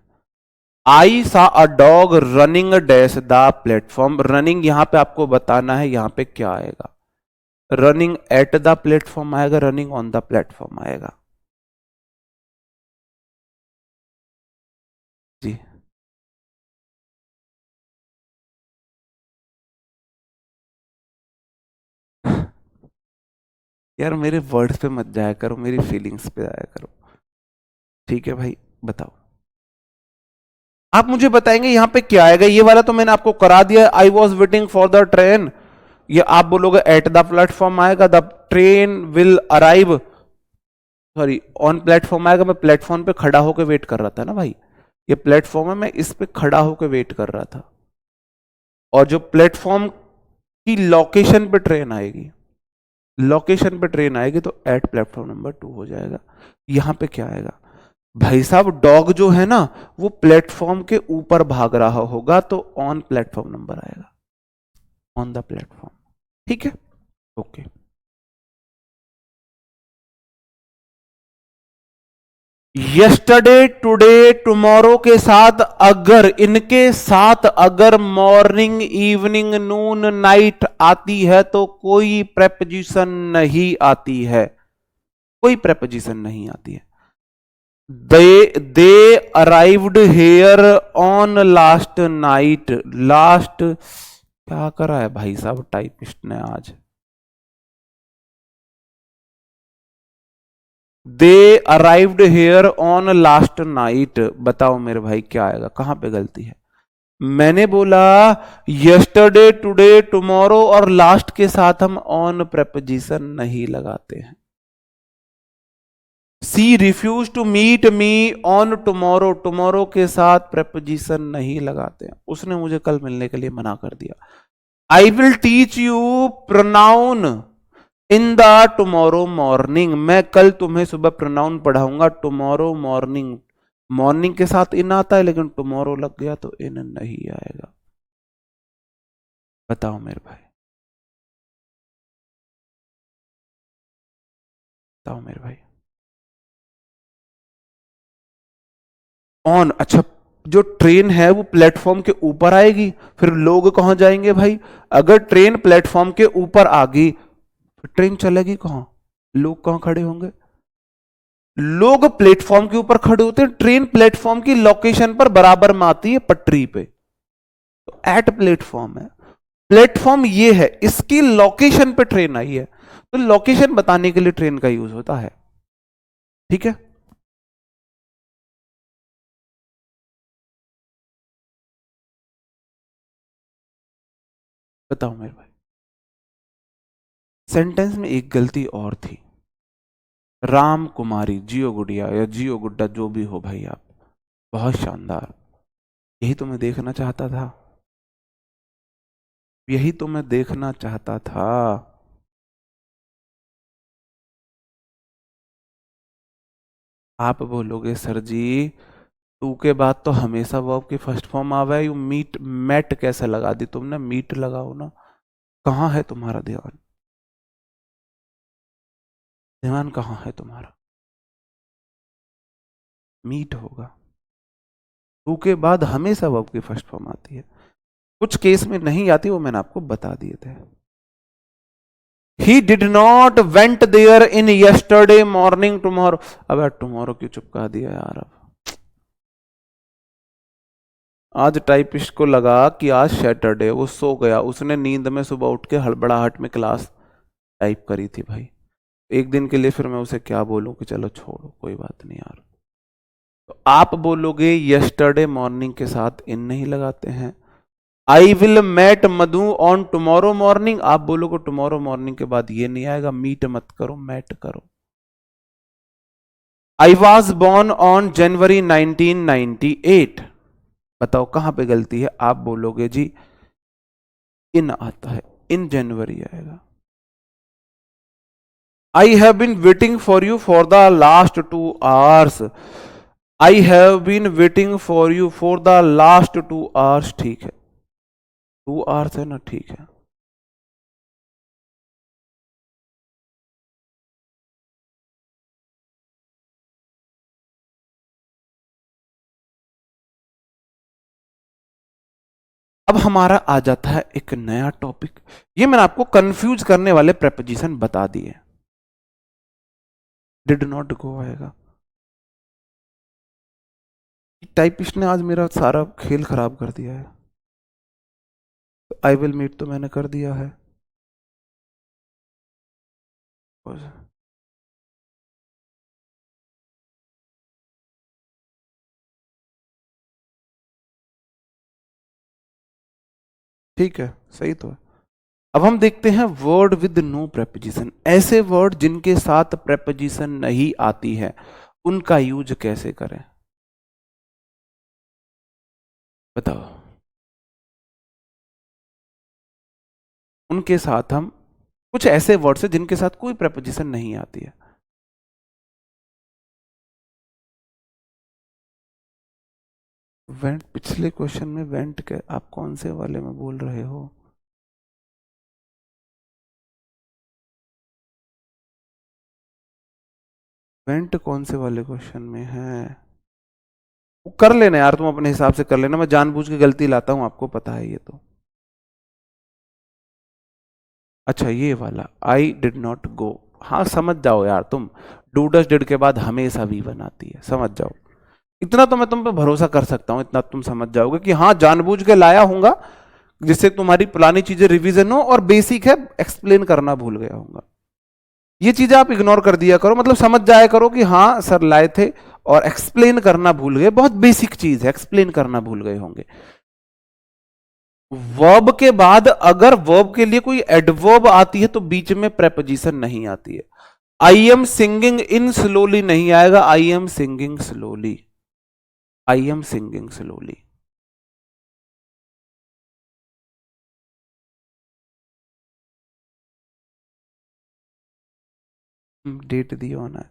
आई सा a dog running dash the platform. Running यहां पे आपको बताना है, यहां पे क्या आएगा। रनिंग एट द प्लेटफॉर्म आएगा, रनिंग ऑन द प्लेटफॉर्म आएगा। जी यार, मेरे वर्ड्स पे मत जाया करो, मेरी फीलिंग्स पे जाया करो। ठीक है भाई, बताओ। आप मुझे बताएंगे यहां पे क्या आएगा। ये वाला तो मैंने आपको करा दिया, आई was waiting for the train. ये आप बोलोगे एट द प्लेटफॉर्म आएगा, the train will arrive, sorry on platform आएगा। मैं प्लेटफॉर्म पे खड़ा होकर वेट कर रहा था ना भाई, ये प्लेटफॉर्म है, मैं इस पे खड़ा होकर वेट कर रहा था। और जो प्लेटफॉर्म की लोकेशन पे ट्रेन आएगी, लोकेशन पे ट्रेन आएगी तो एट प्लेटफॉर्म नंबर 2 हो जाएगा। यहां पे क्या आएगा भाई साहब, डॉग जो है ना वो प्लेटफॉर्म के ऊपर भाग रहा होगा, तो ऑन प्लेटफॉर्म नंबर आएगा, ऑन द प्लेटफॉर्म। ठीक है, ओके। यस्टरडे टुडे टुमारो के साथ अगर, इनके साथ अगर मॉर्निंग इवनिंग नून नाइट आती है तो कोई प्रेपोजिशन नहीं आती है, कोई प्रेपोजिशन नहीं आती है। They arrived here on last night. Last क्या करा है भाई साहब टाइपिस्ट ने आज। They arrived here on last night. बताओ मेरे भाई क्या आएगा, कहां पे गलती है। मैंने बोला यस्टरडे टुडे टुमारो और लास्ट के साथ हम ऑन प्रेपोजिशन नहीं लगाते हैं। She refuse to meet me on tomorrow, tomorrow के साथ प्रेपोजिशन नहीं लगाते हैं, उसने मुझे कल मिलने के लिए मना कर दिया। I will teach you pronoun in the tomorrow morning. मैं कल तुम्हें सुबह प्रोनाउन पढ़ाऊंगा। टुमारो मॉर्निंग, मॉर्निंग के साथ इन आता है, लेकिन टुमारो लग गया तो इन नहीं आएगा। बताओ मेरे भाई, बताओ मेरे भाई। ऑन, अच्छा, जो ट्रेन है वो प्लेटफॉर्म के ऊपर आएगी, फिर लोग कहां जाएंगे भाई। अगर ट्रेन प्लेटफॉर्म के ऊपर आ गई, ट्रेन चलेगी कहां, लोग कहां खड़े होंगे। लोग प्लेटफॉर्म के ऊपर खड़े होते हैं, ट्रेन प्लेटफॉर्म की लोकेशन पर बराबर में आती है, पटरी पे। तो एट प्लेटफॉर्म है, प्लेटफॉर्म ये है, इसकी लोकेशन पे ट्रेन आई है, तो लोकेशन बताने के लिए ट्रेन का यूज होता है। ठीक है, बताओ मेरे भाई। सेंटेंस में एक गलती और थी। राम कुमारी, जियो गुड़िया या जियो गुड्डा, जो भी हो भाई आप, बहुत शानदार। यही तो मैं देखना चाहता था, यही तो मैं देखना चाहता था। आप बोलोगे सर जी टू के बाद तो हमेशा वर्ब की फर्स्ट फॉर्म आवे, यू मीट मेट कैसे लगा दी तुमने, मीट लगाओ ना। कहां है तुम्हारा ध्यान, ध्यान कहां है तुम्हारा। मीट होगा, टू के बाद हमेशा वर्ब की फर्स्ट फॉर्म आती है। कुछ केस में नहीं आती, वो मैंने आपको बता दिए थे। He did not went there in yesterday morning tomorrow. अब यार टुमारो क्यों चिपका दिया यार। अब आज टाइपिस्ट को लगा कि आज सैटरडे, वो सो गया, उसने नींद में सुबह उठ के हड़बड़ाहट में क्लास टाइप करी थी भाई। एक दिन के लिए फिर मैं उसे क्या बोलूं कि चलो छोड़ो, कोई बात नहीं यार। तो आप बोलोगे यस्टरडे मॉर्निंग के साथ इन नहीं लगाते हैं। I will met Madhu on tomorrow morning, आप बोलोगे टुमारो मॉर्निंग के बाद ये नहीं आएगा, मीट मत करो, मैट करो। I was born on January 1998, बताओ कहां पे गलती है। आप बोलोगे जी इन आता है, इन जनवरी आएगा। I have been waiting for you for the last 2 hours, I have been waiting for you for the last 2 hours, ठीक है, 2 आवर्स है ना, ठीक है। अब हमारा आ जाता है एक नया टॉपिक। ये मैंने आपको कंफ्यूज करने वाले प्रेपोजिशन बता दिए। डिड नॉट गो आएगा। टाइपिस्ट ने आज मेरा सारा खेल खराब कर दिया है। आई विल मीट तो मैंने कर दिया है। ठीक है, सही तो है। अब हम देखते हैं वर्ड विद नो प्रेपोजिशन। ऐसे वर्ड जिनके साथ प्रेपोजिशन नहीं आती है, उनका यूज कैसे करें, बताओ। उनके साथ हम कुछ ऐसे वर्ड्स है जिनके साथ कोई प्रेपोजिशन नहीं आती है। वेंट, पिछले क्वेश्चन में वेंट के आप कौन से वाले में बोल रहे हो? वेंट कौन से वाले क्वेश्चन में है? वो कर लेना यार, तुम अपने हिसाब से कर लेना, मैं जानबूझ के गलती लाता हूं, आपको पता है ये तो। अच्छा ये वाला आई डिड नॉट गो, हाँ समझ जाओ यार तुम, डू डस डिड के बाद हमेशा वी बनाती है, समझ जाओ। इतना तो मैं तुम पे भरोसा कर सकता हूं, इतना तुम समझ जाओगे कि हाँ जानबूझ के लाया हूंगा, जिससे तुम्हारी पुरानी चीजें रिवीजन हो, और बेसिक है एक्सप्लेन करना भूल गया हूंगा। ये चीजें आप इग्नोर कर दिया करो, मतलब समझ जाया करो कि हाँ सर लाए थे और एक्सप्लेन करना भूल गए, बहुत बेसिक चीज है, एक्सप्लेन करना भूल गए होंगे। वर्ब के बाद अगर वर्ब के लिए कोई एडवर्ब आती है तो बीच में प्रेपोजिशन नहीं आती है। I am singing in slowly नहीं आएगा, I am singing slowly, I am singing slowly. Date दिया होना है,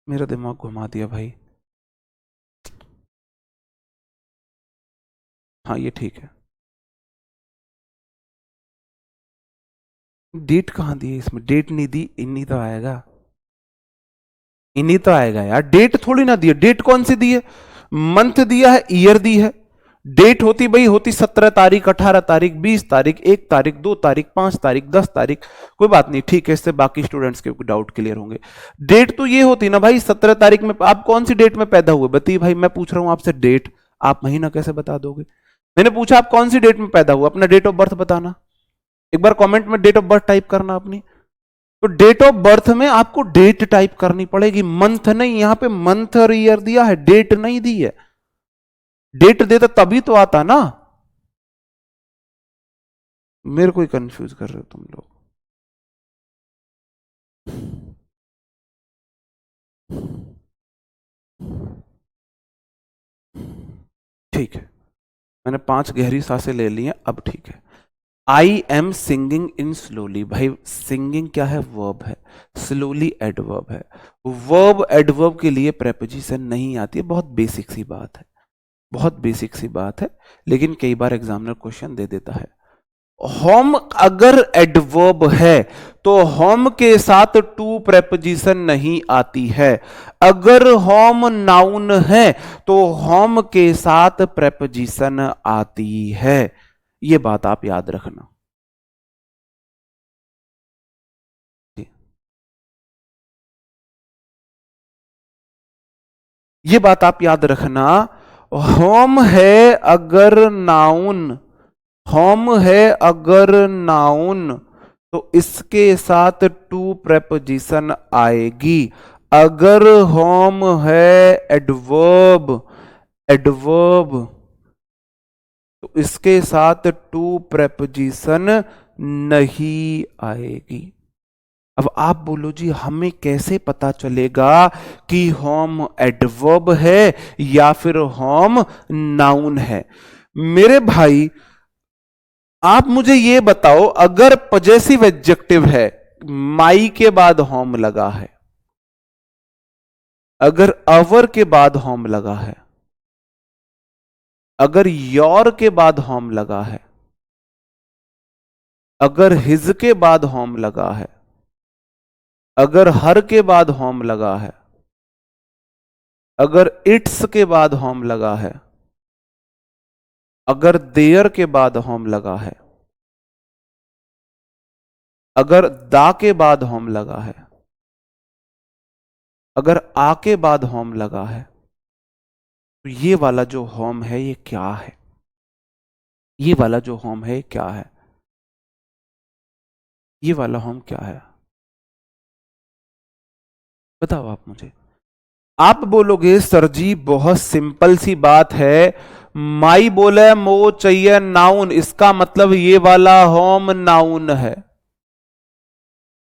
मेरा दिमाग घुमा दिया भाई। हाँ ये ठीक है। डेट कहां दी है इसमें? डेट नहीं दी, इन्हीं तो आएगा, इन्हीं तो आएगा यार, डेट थोड़ी ना दी है। डेट कौन सी दी है? मंथ दिया है, ईयर दी है। डेट होती भाई, होती 17 तारीख, 18 तारीख, 20 तारीख, 1 तारीख, 2 तारीख, 5 तारीख, 10 तारीख, कोई बात नहीं, ठीक है, इससे बाकी स्टूडेंट्स के डाउट क्लियर होंगे। डेट तो ये होती ना भाई, 17 तारीख में आप कौन सी डेट में पैदा हुए बताइए भाई, मैं पूछ रहा हूं आपसे डेट, आप महीना कैसे बता दोगे? मैंने पूछा आप कौन सी डेट में पैदा हुआ, अपना डेट ऑफ बर्थ बताना, एक बार कमेंट में डेट ऑफ बर्थ टाइप करना अपनी। तो डेट ऑफ बर्थ में आपको डेट टाइप करनी पड़ेगी, मंथ नहीं, यहां पे मंथ और ईयर दिया है, डेट नहीं दी है। डेट देता तभी तो आता ना। मेरे को ही कंफ्यूज कर रहे हो तुम लोग। ठीक है, मैंने 5 गहरी सांसें ले ली हैं, अब ठीक है। I am singing in slowly, भाई सिंगिंग क्या है? वर्ब है, स्लोली एडवर्ब है। वर्ब एडवर्ब के लिए प्रेपोजिशन नहीं आती है, बहुत बेसिक सी बात है, बहुत बेसिक सी बात है, लेकिन कई बार एग्जामिनर क्वेश्चन दे देता है। होम अगर एडवर्ब है तो होम के साथ टू प्रेपोजिशन नहीं आती है। अगर होम नाउन है तो होम के साथ प्रेपोजिशन आती है। ये बात आप याद रखना। ये बात आप याद रखना। होम है अगर नाउन, होम है अगर नाउन, तो इसके साथ टू प्रेपोजिशन आएगी। अगर होम है एडवर्ब, एडवर्ब, तो इसके साथ टू प्रेपोजिशन नहीं आएगी। अब आप बोलो जी हमें कैसे पता चलेगा कि होम एडवर्ब है या फिर होम नाउन है? मेरे भाई आप मुझे ये बताओ, अगर पॉजेसिव एडजेक्टिव है, माई के बाद होम लगा है, अगर अवर के बाद होम लगा है, अगर योर के बाद होम लगा है, अगर हिज के बाद होम लगा है, अगर हर के बाद होम लगा है, अगर इट्स के बाद होम लगा है, अगर देयर के बाद होम लगा है, अगर दा के बाद होम लगा है, अगर आ के बाद होम लगा है, तो ये वाला जो होम है ये क्या है? ये वाला जो होम है क्या है? ये वाला होम क्या है? बताओ आप मुझे। आप बोलोगे सर जी बहुत सिंपल सी बात है, माई बोले मो चाहिए नाउन, इसका मतलब ये वाला होम नाउन है।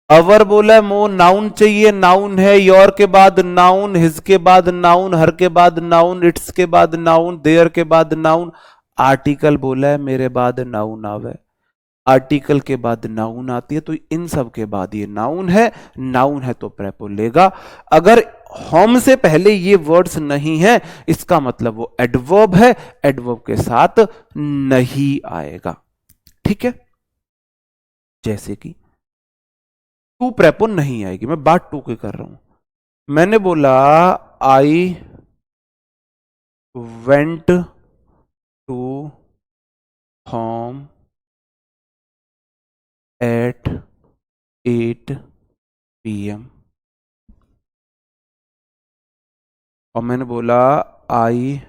अवर बोला मो नाउन चाहिए, नाउन है। योर के बाद नाउन, हिज के बाद नाउन, हर के बाद नाउन, इट्स के बाद नाउन, देयर के बाद नाउन। आर्टिकल बोला है मेरे बाद नाउन आवे, आर्टिकल के बाद नाउन आती है, तो इन सब के बाद ये नाउन है। नाउन है तो प्रेपो लेगा। अगर होम से पहले ये वर्ड्स नहीं है, इसका मतलब वो एडवर्ब है, एडवर्ब के साथ नहीं आएगा। ठीक है, जैसे कि टू प्रेपो नहीं आएगी, मैं बात टू की कर रहा हूं। मैंने बोला I went to home at 8 PM, और मैंने बोला I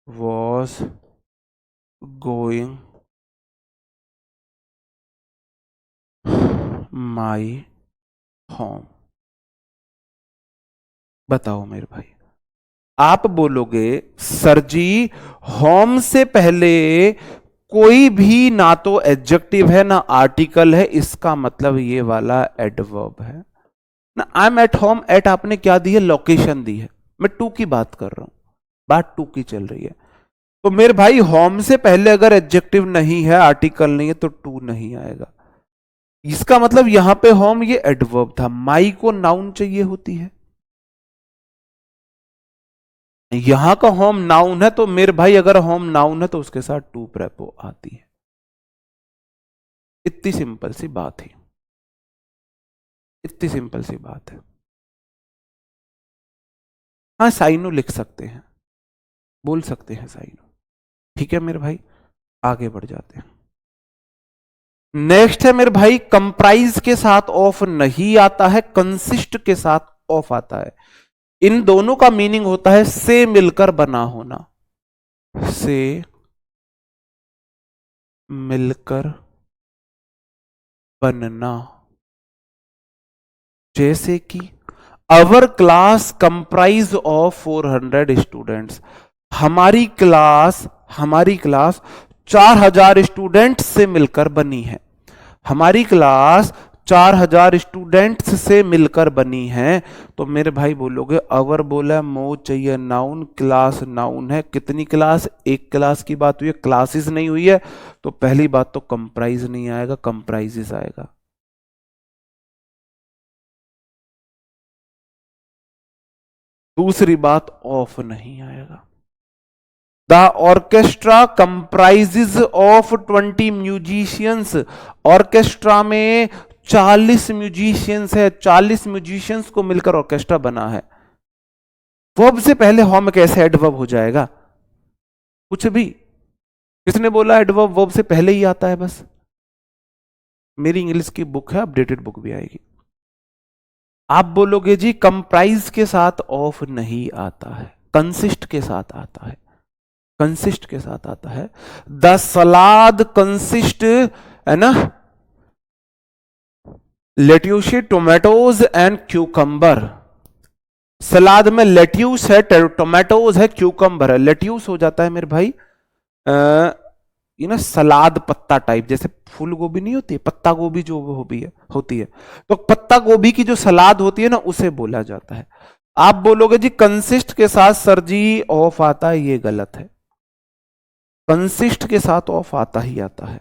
was going my home. बताओ मेरे भाई, आप बोलोगे सर जी होम से पहले कोई भी ना तो एडजेक्टिव है ना आर्टिकल है, इसका मतलब ये वाला एडवर्ब है ना। I am at home, at आपने क्या दी है? लोकेशन दी है। मैं टू की बात कर रहा हूं, बात टू की चल रही है। तो मेरे भाई होम से पहले अगर एडजेक्टिव नहीं है, आर्टिकल नहीं है, तो टू नहीं आएगा। इसका मतलब यहां पे होम ये एडवर्ब था, माई को नाउन चाहिए होती है, यहां का होम नाउन है, तो मेरे भाई अगर होम नाउन है तो उसके साथ टू प्रेपो आती है। इतनी सिंपल सी बात है, इतनी सिंपल सी बात है। हाँ साइनो लिख सकते हैं, बोल सकते हैं साइनो। ठीक है मेरे भाई, आगे बढ़ जाते हैं। नेक्स्ट है मेरे भाई, कंप्राइज के साथ ऑफ नहीं आता है, कंसिस्ट के साथ ऑफ आता है। इन दोनों का मीनिंग होता है से मिलकर बना होना, से मिलकर बनना। जैसे कि our class comprise of 400 students, हमारी क्लास 4000 स्टूडेंट्स से मिलकर बनी है। हमारी क्लास 4000 स्टूडेंट्स से मिलकर बनी है। तो मेरे भाई बोलोगे अवर बोला मो चाहिए नाउन, क्लास नाउन है। कितनी क्लास? एक क्लास की बात हुई है, क्लासेस नहीं हुई है, तो पहली बात तो कंप्राइज नहीं आएगा, कंप्राइजेस आएगा। दूसरी बात ऑफ नहीं आएगा। The orchestra comprises of 20 musicians, orchestra में 40 म्यूजिशियंस है, 40 म्यूजिशियंस को मिलकर ऑर्केस्ट्रा बना है। वर्ब से पहले होम कैसे एडवर्ब हो जाएगा? कुछ भी, किसने बोला एडवर्ब वर्ब से पहले ही आता है? बस मेरी इंग्लिश की बुक है, अपडेटेड बुक भी आएगी। आप बोलोगे जी कंप्राइज के साथ ऑफ नहीं आता है, कंसिस्ट के साथ आता है, कंसिस्ट के साथ आता है। द सलाद कंसिस्ट, है ना, लेट्यूस, टोमेटोज एंड क्यूकंबर। सलाद में लेट्यूस है, टोमेटोज है, क्यूकंबर है। लेट्यूस हो जाता है मेरे भाई ये ना सलाद पत्ता टाइप, जैसे फूल गोभी नहीं होती है, पत्ता गोभी जो होती है, तो पत्ता गोभी की जो सलाद होती है ना, उसे बोला जाता है। आप बोलोगे जी कंसिस्ट के साथ सर जी ऑफ आता है, ये गलत है। कंसिस्ट के साथ ऑफ आता ही आता है,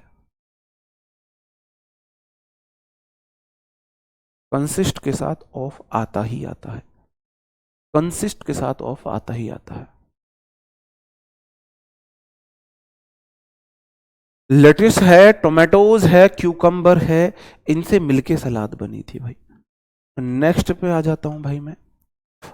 कंसिस्ट के साथ ऑफ आता ही आता है। कंसिस्ट के साथ ऑफ आता ही आता है। लेटिस है, टोमेटोज है, क्यूकम्बर है, इनसे मिलके सलाद बनी थी भाई। नेक्स्ट पे आ जाता हूं भाई मैं।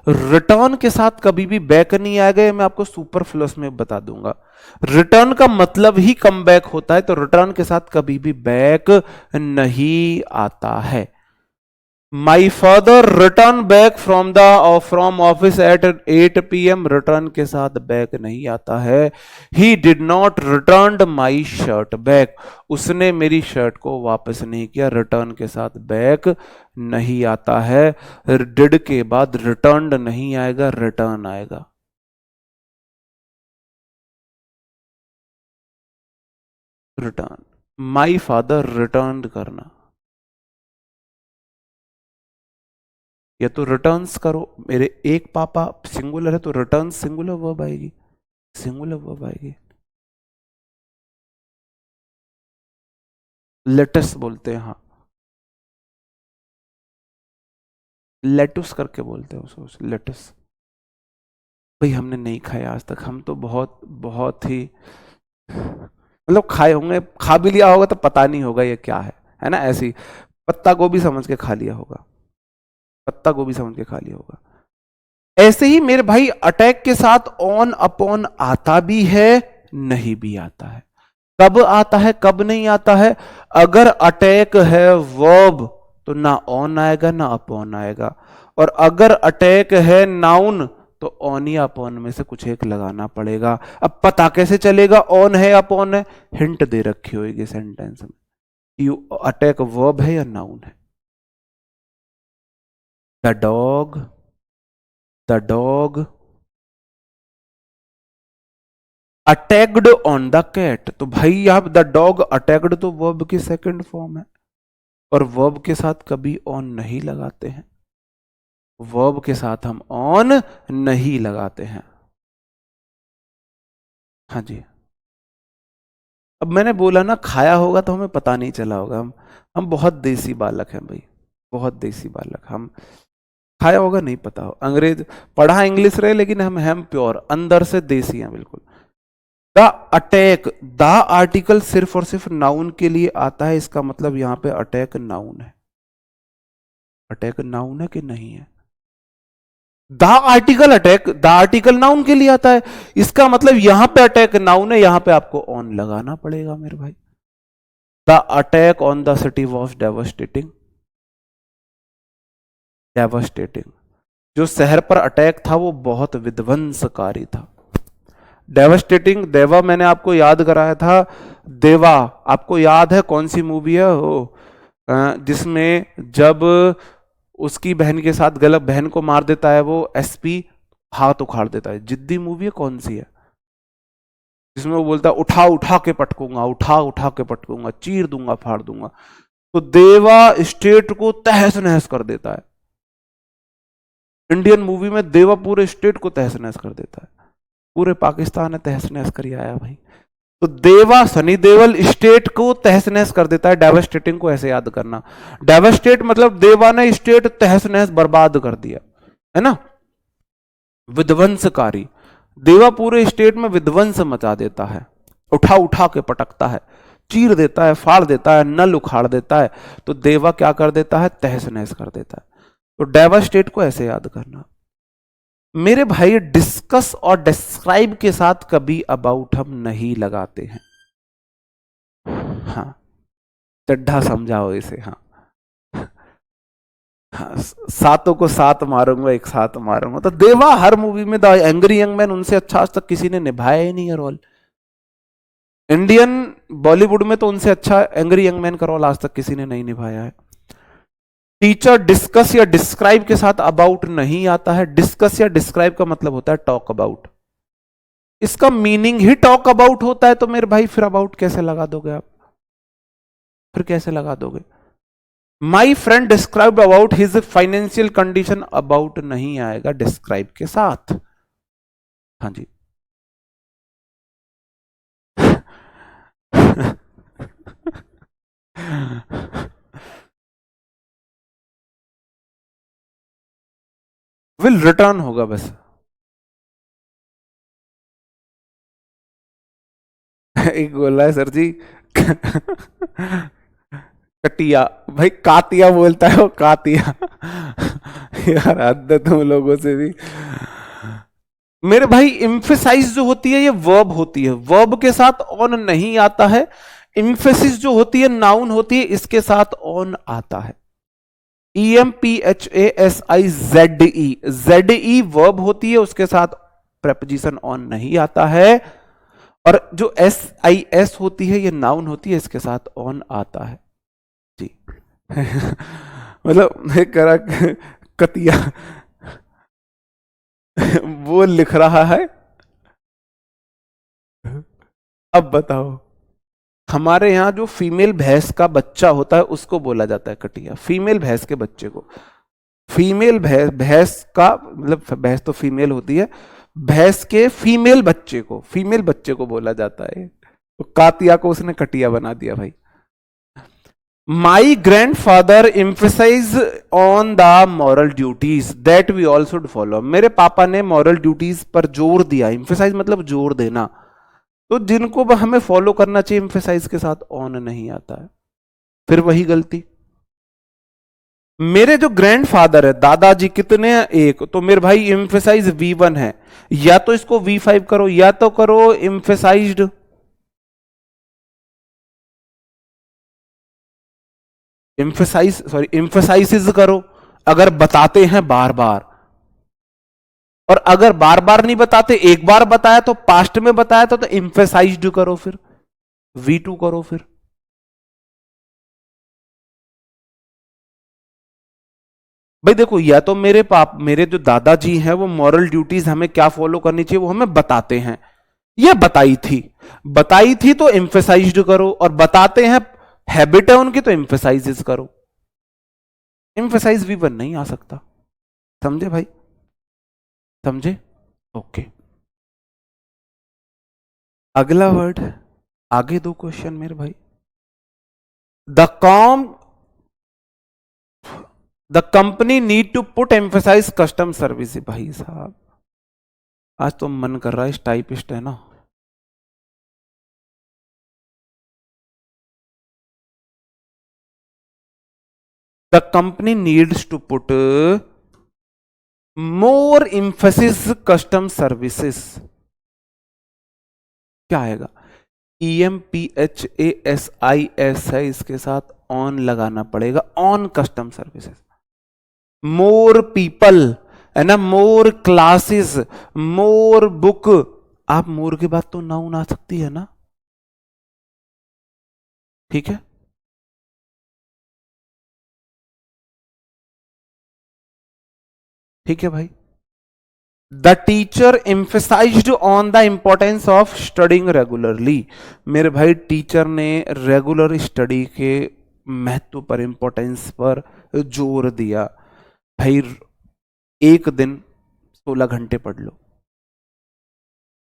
रिटर्न के साथ कभी भी बैक नहीं आएगा, ये मैं आपको सुपरफ्लुअस में बता दूंगा। रिटर्न का मतलब ही कम बैक होता है, तो रिटर्न के साथ कभी भी बैक नहीं आता है। My father return back from office at 8 PM, return के साथ बैक नहीं आता है। ही did not return my shirt back, उसने मेरी शर्ट को वापस नहीं किया, रिटर्न के साथ बैक नहीं आता है। डिड के बाद रिटर्न नहीं आएगा, रिटर्न आएगा। रिटर्न, माई फादर रिटर्न करना, या तो रिटर्न्स करो, मेरे एक पापा सिंगुलर है तो रिटर्न सिंगुलर वर्ब आएगी, सिंगुलर वर्ब आएगी। लेटस बोलते हैं, हाँ लेटुस करके बोलते हैं उसको, लेटस। भाई हमने नहीं खाया आज तक, हम तो बहुत बहुत ही मतलब खाए होंगे, खा भी लिया होगा तो पता नहीं होगा ये क्या है ना, ऐसी पत्ता गोभी समझ के खा लिया होगा, पत्ता गोभी समझ के खा लिया होगा। ऐसे ही मेरे भाई अटैक के साथ ऑन अपॉन आता भी है, नहीं भी आता है। कब आता है कब नहीं आता है? अगर अटैक है वर्ब तो ना ऑन आएगा ना अपॉन आएगा, और अगर अटैक है नाउन तो ऑन या अपॉन में से कुछ एक लगाना पड़ेगा। अब पता कैसे चलेगा ऑन है अपॉन है? हिंट दे रखी होगी सेंटेंस में, यू अटैक वर्ब है या नाउन है। The dog, the dog attacked on the cat, तो भाई यहां द डॉग अटैक्ड तो वर्ब की सेकंड फॉर्म है, और वर्ब के साथ कभी ऑन नहीं लगाते हैं, वर्ब के साथ हम ऑन नहीं लगाते हैं। हाँ जी, अब मैंने बोला ना खाया होगा तो हमें पता नहीं चला होगा, हम बहुत देसी बालक हैं भाई, बहुत देसी बालक हम। खाया होगा नहीं पता हो, अंग्रेज पढ़ा इंग्लिश रहे लेकिन हम प्योर अंदर से देसी हैं बिल्कुल। द अटैक, द आर्टिकल सिर्फ और सिर्फ नाउन के लिए आता है, इसका मतलब यहां पे अटैक नाउन है। अटैक नाउन है कि नहीं है? The article attack, the article noun के लिए आता है, इसका मतलब यहां पे अटैक नाउन है, यहां पे आपको ऑन लगाना पड़ेगा मेरे भाई। The attack on the city was devastating, devastating, जो शहर पर अटैक था वो बहुत विध्वंसकारी था। डेवास्टेटिंग, देवा मैंने आपको याद कराया था, देवा आपको याद है कौन सी मूवी है वो, जिसमें जब उसकी बहन के साथ गलत, बहन को मार देता है वो एसपी, हाथ उखाड़ देता है, जिद्दी मूवी है कौन सी है, जिसमें वो बोलता है उठा उठा के पटकूंगा, उठा उठा के पटकूंगा, चीर दूंगा फाड़ दूंगा। तो देवा स्टेट को तहस नहस कर देता है, इंडियन मूवी में देवा पूरे स्टेट को तहस नहस कर देता है, पूरे पाकिस्तान ने तहस नहस कर आया भाई। तो देवा सनी देवल स्टेट को तहस नहस कर देता है, डेवास्टेटिंग को ऐसे याद करना। डेवास्टेट मतलब देवा ने स्टेट तहस नहस बर्बाद कर दिया, है ना, विध्वंसकारी। देवा पूरे स्टेट में विध्वंस मचा देता है, उठा उठा के पटकता है, चीर देता है, फाड़ देता है, नल उखाड़ देता है। तो देवा क्या कर देता है? तहस नहस कर देता है। तो डेवास्टेट को ऐसे याद करना मेरे भाई। डिस्कस और डिस्क्राइब के साथ कभी अबाउट हम नहीं लगाते हैं। हाँ, चड्ढा समझाओ इसे। हाँ हाँ, सातों को सात मारूंगा एक साथ मारूंगा, तो देवा हर मूवी में द एंग्री यंग मैन, उनसे अच्छा आज तक किसी ने निभाया ही नहीं है रोल। इंडियन बॉलीवुड में तो उनसे अच्छा एंग्री यंग मैन का रोल आज तक किसी ने नहीं निभाया है। टीचर डिस्कस या डिस्क्राइब के साथ अबाउट नहीं आता है। डिस्कस या डिस्क्राइब का मतलब होता है टॉक अबाउट, इसका मीनिंग ही टॉक अबाउट होता है, तो मेरे भाई फिर अबाउट कैसे लगा दोगे आप? फिर कैसे लगा दोगे? My friend describe about his financial condition, about नहीं आएगा डिस्क्राइब के साथ। हाँ जी विल रिटर्न होगा बस। एक बोला है सर जी कटिया, भाई कातिया बोलता है वो, कातिया यार हद है तुम लोगों से भी। मेरे भाई इम्फेसाइज जो होती है ये वर्ब होती है, वर्ब के साथ ऑन नहीं आता है। इम्फेसिस जो होती है नाउन होती है, इसके साथ ऑन आता है। EMPHASIZE, ZE वर्ब होती है, उसके साथ प्रेपोजिशन ऑन नहीं आता है। और जो SIS होती है ये नाउन होती है, इसके साथ ऑन आता है जी। मतलब मैं कह रहा कतिया वो लिख रहा है। अब बताओ, हमारे यहां जो फीमेल भैंस का बच्चा होता है उसको बोला जाता है कटिया, फीमेल भैंस के बच्चे को। फीमेल भैंस, भैंस का मतलब भैंस तो फीमेल होती है, भैंस के फीमेल बच्चे को, फीमेल बच्चे को बोला जाता है। तो कातिया को उसने कटिया बना दिया भाई। My grandfather emphasise on the moral duties that we all should follow. मेरे पापा ने मॉरल ड्यूटीज पर जोर दिया, इम्फेसाइज मतलब जोर देना, तो जिनको हमें फॉलो करना चाहिए इम्फेसाइज के साथ ऑन नहीं आता है। फिर वही गलती। मेरे जो ग्रैंडफादर है, दादाजी कितने हैं? एक, तो मेरे भाई इम्फेसाइज V1 है, या तो इसको V5 करो या तो करो इम्फेसाइज्ड। इम्फेसाइज सॉरी इम्फेसाइसिस करो अगर बताते हैं बार बार, और अगर बार बार नहीं बताते, एक बार बताया तो पास्ट में बताया तो इम्फेसाइज्ड करो, फिर V2 करो फिर। भाई देखो, या तो मेरे जो दादाजी हैं वो मॉरल ड्यूटीज हमें क्या फॉलो करनी चाहिए वो हमें बताते हैं, ये बताई थी तो एम्फेसाइज्ड करो, और बताते हैं हैबिट है उनकी तो एम्फेसाइज करो। एम्फेसाइज भी वन नहीं आ सकता, समझे भाई? समझे? ओके। अगला वर्ड, आगे दो क्वेश्चन मेरे भाई। The com the company need to put emphasise custom service. भाई साहब आज तो मन कर रहा है इस टाइपिस्ट है ना, the company needs to put more emphasis custom services. क्या आएगा? EMPHASIS है, इसके साथ ऑन लगाना पड़ेगा, on custom services. More people है ना, मोर क्लासेस, मोर बुक। आप मोर के बाद तो नाउन आ सकती है ना, ठीक है? ठीक है भाई। The teacher emphasised on the importance of studying regularly. मेरे भाई टीचर ने रेगुलर स्टडी के महत्व पर, इंपॉर्टेंस पर जोर दिया। भाई एक दिन 16 घंटे पढ़ लो,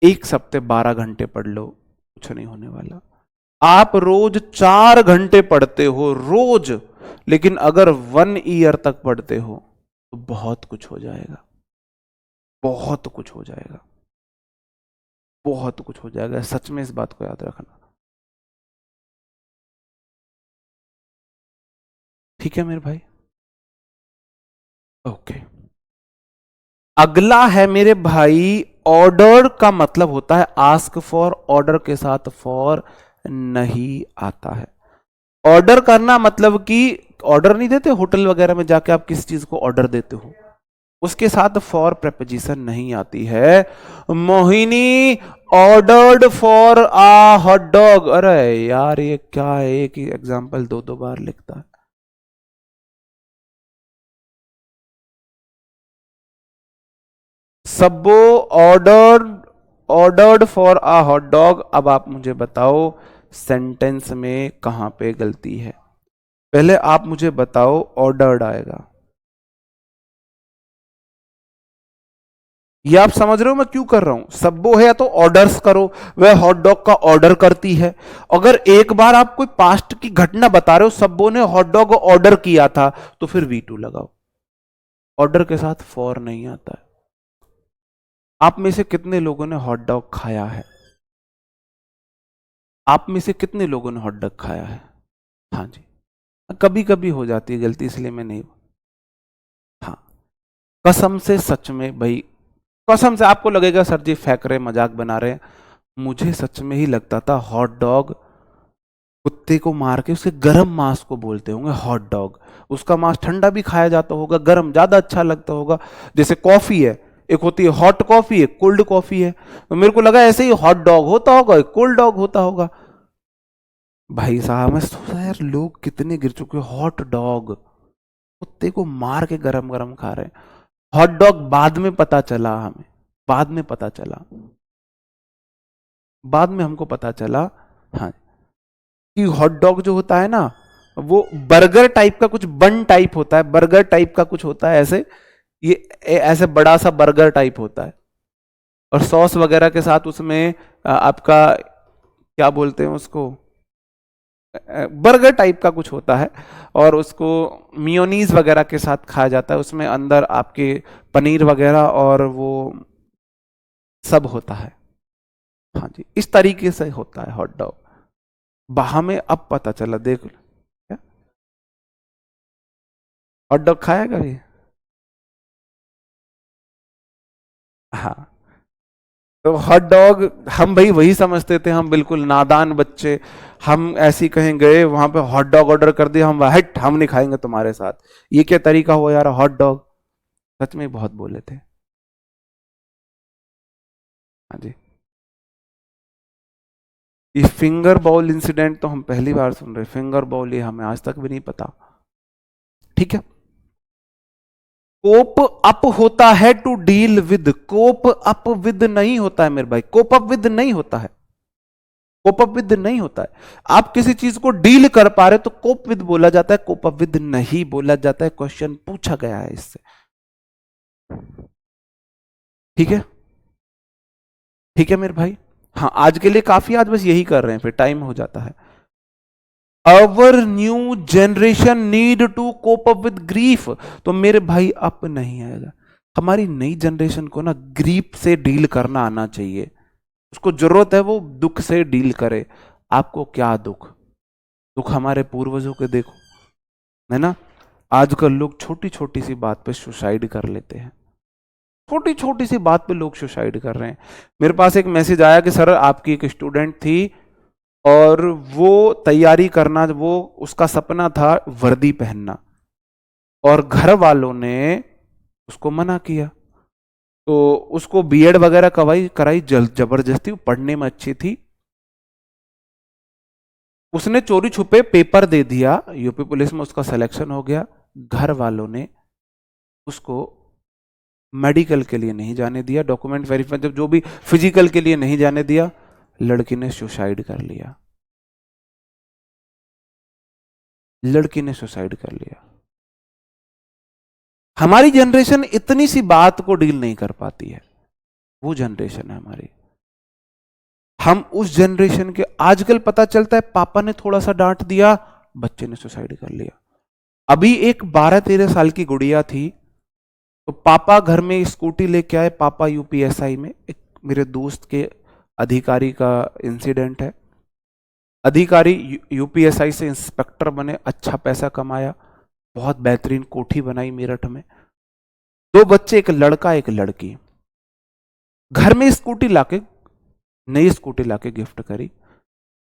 एक सप्ते 12 घंटे पढ़ लो, कुछ नहीं होने वाला। आप रोज 4 घंटे पढ़ते हो रोज, लेकिन अगर 1 ईयर तक पढ़ते हो तो बहुत कुछ हो जाएगा, बहुत कुछ हो जाएगा, बहुत कुछ हो जाएगा। सच में इस बात को याद रखना, ठीक है मेरे भाई? ओके। अगला है मेरे भाई, ऑर्डर का मतलब होता है आस्क फॉर, ऑर्डर के साथ फॉर नहीं आता है। ऑर्डर करना मतलब कि ऑर्डर नहीं देते होटल वगैरह में जाके, आप किस चीज को ऑर्डर देते हो, उसके साथ फॉर प्रेपोजिशन नहीं आती है। Mohini ordered for uh hot dog. अरे यार ये क्या है, एक ही एग्जाम्पल दो दो बार लिखता है। सब्बो ordered ordered for uh hot dog. अब आप मुझे बताओ सेंटेंस में कहां पे गलती है? पहले आप मुझे बताओ, ऑर्डर्ड आएगा, ये आप समझ रहे हो मैं क्यों कर रहा हूं? सब्बो है तो ऑर्डर्स करो, वह हॉट डॉग का ऑर्डर करती है। अगर एक बार आप कोई पास्ट की घटना बता रहे हो, सब्बो ने हॉट डॉग ऑर्डर किया था, तो फिर V2 लगाओ। ऑर्डर के साथ फॉर नहीं आता है। आप में से कितने लोगों ने हॉट डॉग खाया है? आप में से कितने लोगों ने हॉट डॉग खाया है? हाँ जी, कभी कभी हो जाती है गलती, इसलिए मैं नहीं। हाँ, कसम से, सच में भाई, कसम से आपको लगेगा सर जी फेंक रहे, मजाक बना रहे हैं, मुझे सच में ही लगता था हॉट डॉग कुत्ते को मार के उसके गर्म मांस को बोलते होंगे हॉट डॉग। उसका मांस ठंडा भी खाया जाता होगा, गर्म ज्यादा अच्छा लगता होगा। जैसे कॉफी है, एक होती है हॉट कॉफी, एक कोल्ड कॉफी है, तो मेरे को लगा ऐसे ही हॉट डॉग होता होगा, एक कोल्ड डॉग होता होगा। भाई साहब मैं सोचा यार लोग कितने गिर चुके, हॉट डॉग, कुत्ते को मार के गरम गरम खा रहे हैं। हॉट डॉग बाद में पता चला हमें, बाद में पता चला, बाद में हमको पता चला, हाँ, कि हॉट डॉग जो होता है ना, वो बर्गर टाइप का कुछ बन टाइप होता है, बर्गर टाइप का कुछ होता है ऐसे, ये ऐसे बड़ा सा बर्गर टाइप होता है, और सॉस वगैरह के साथ उसमें आपका क्या बोलते हैं उसको, बर्गर टाइप का कुछ होता है, और उसको मियोनीज वगैरह के साथ खाया जाता है। उसमें अंदर आपके पनीर वगैरह और वो सब होता है। हाँ जी, इस तरीके से होता है हॉट डॉग। हमें अब पता चला, देख लो, क्या हॉट डॉग खाया कभी? हाँ, तो हॉट डॉग, हम भाई वही समझते थे, हम बिल्कुल नादान बच्चे, हम ऐसी कहीं गए वहां पे हॉट डॉग ऑर्डर कर दिया, हम हट हम नहीं खाएंगे तुम्हारे साथ, ये क्या तरीका हुआ यार हॉट डॉग। सच में बहुत बोले थे। हाँ जी, ये फिंगर बाउल इंसिडेंट तो हम पहली बार सुन रहे, फिंगर बाउल ये हमें आज तक भी नहीं पता। ठीक है, कोप अप होता है to deal with, cope up with नहीं होता है मेरे भाई, कोप अप विद नहीं होता है, कोप अप विद नहीं होता है। आप किसी चीज को डील कर पा रहे तो कोप विद बोला जाता है, कोप अप विद नहीं बोला जाता है। क्वेश्चन पूछा गया है इससे। ठीक है, ठीक है मेरे भाई। हाँ, आज के लिए काफी, आज बस यही कर रहे हैं, फिर टाइम हो जाता है। Our new generation need to cope up with grief, तो मेरे भाई अप नहीं आएगा। हमारी नई जनरेशन को ना ग्रीफ से डील करना आना चाहिए, उसको जरूरत है वो दुख से डील करे। आपको क्या दुख, दुख हमारे पूर्वजों के देखो, है ना। आजकल लोग छोटी छोटी सी बात पे सुसाइड कर लेते हैं, छोटी छोटी सी बात पे लोग सुसाइड कर रहे हैं। मेरे पास एक मैसेज आया कि सर आपकी एक स्टूडेंट थी और वो तैयारी करना, वो उसका सपना था वर्दी पहनना, और घर वालों ने उसको मना किया, तो उसको बीएड वगैरह कराई कराई जबरदस्ती, पढ़ने में अच्छी थी, उसने चोरी छुपे पेपर दे दिया, यूपी पुलिस में उसका सिलेक्शन हो गया। घर वालों ने उसको मेडिकल के लिए नहीं जाने दिया, डॉक्यूमेंट वेरीफाई, जब जो भी फिजिकल के लिए नहीं जाने दिया, लड़की ने सुसाइड कर लिया, लड़की ने सुसाइड कर लिया। हमारी जनरेशन इतनी सी बात को डील नहीं कर पाती है, वो जनरेशन है हमारी। हम उस जनरेशन के, आजकल पता चलता है पापा ने थोड़ा सा डांट दिया, बच्चे ने सुसाइड कर लिया। अभी एक 12-13 साल की गुड़िया थी, तो पापा घर में स्कूटी लेके आए, पापा यूपीएसआई में, एक मेरे दोस्त के अधिकारी का इंसिडेंट है। अधिकारी यूपीएसआई से इंस्पेक्टर बने, अच्छा पैसा कमाया, बहुत बेहतरीन कोठी बनाई मेरठ में, 2 बच्चे, एक लड़का एक लड़की। घर में स्कूटी लाके, नई स्कूटी लाके गिफ्ट करी।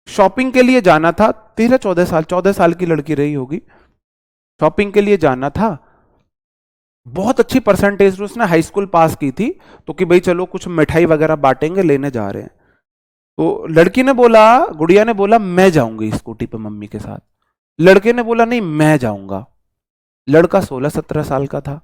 शॉपिंग के लिए जाना था, 13-14 साल, 14 साल की लड़की रही होगी, शॉपिंग के लिए जाना था। बहुत अच्छी परसेंटेज उसने हाई स्कूल पास की थी, तो कि भाई चलो कुछ मिठाई वगैरह बांटेंगे, लेने जा रहे हैं। तो लड़की ने बोला, गुड़िया ने बोला मैं जाऊंगी स्कूटी पे मम्मी के साथ, लड़के ने बोला नहीं मैं जाऊंगा। लड़का 16-17 साल का था।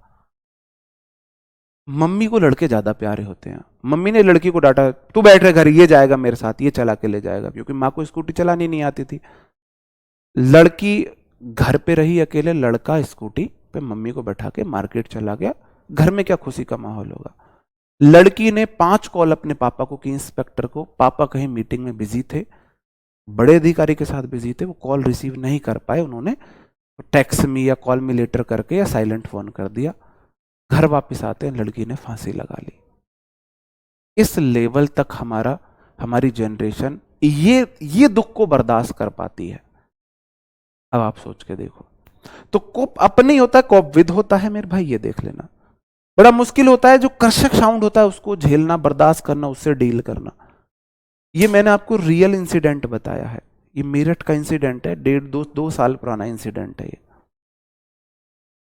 मम्मी को लड़के ज्यादा प्यारे होते हैं, मम्मी ने लड़की को डांटा, तू बैठ रहे घर, ये जाएगा मेरे साथ, ये चला के ले जाएगा, क्योंकि माँ को स्कूटी चलानी नहीं आती थी। लड़की घर पे रही अकेले, लड़का स्कूटी पे मम्मी को बैठा के मार्केट चला गया। घर में क्या खुशी का माहौल होगा। लड़की ने 5 कॉल अपने पापा को की, इंस्पेक्टर को, पापा कहीं मीटिंग में बिजी थे, बड़े अधिकारी के साथ बिजी थे, वो कॉल रिसीव नहीं कर पाए, उन्होंने टेक्स्ट मी या कॉल मी लेटर करके या साइलेंट फोन कर दिया। घर वापस आते हैं लड़की ने फांसी लगा ली। इस लेवल तक हमारी जनरेशन ये दुख को बर्दाश्त कर पाती है। अब आप सोच के देखो। तो कोप अप नहीं होता, कोप विद होता है मेरे भाई, ये देख लेना। बड़ा मुश्किल होता है, जो कर्षक साउंड होता है उसको झेलना, बर्दाश्त करना, उससे डील करना। ये मैंने आपको रियल इंसिडेंट बताया है, ये मेरठ का इंसिडेंट है, 1.5-2 साल पुराना इंसिडेंट है ये।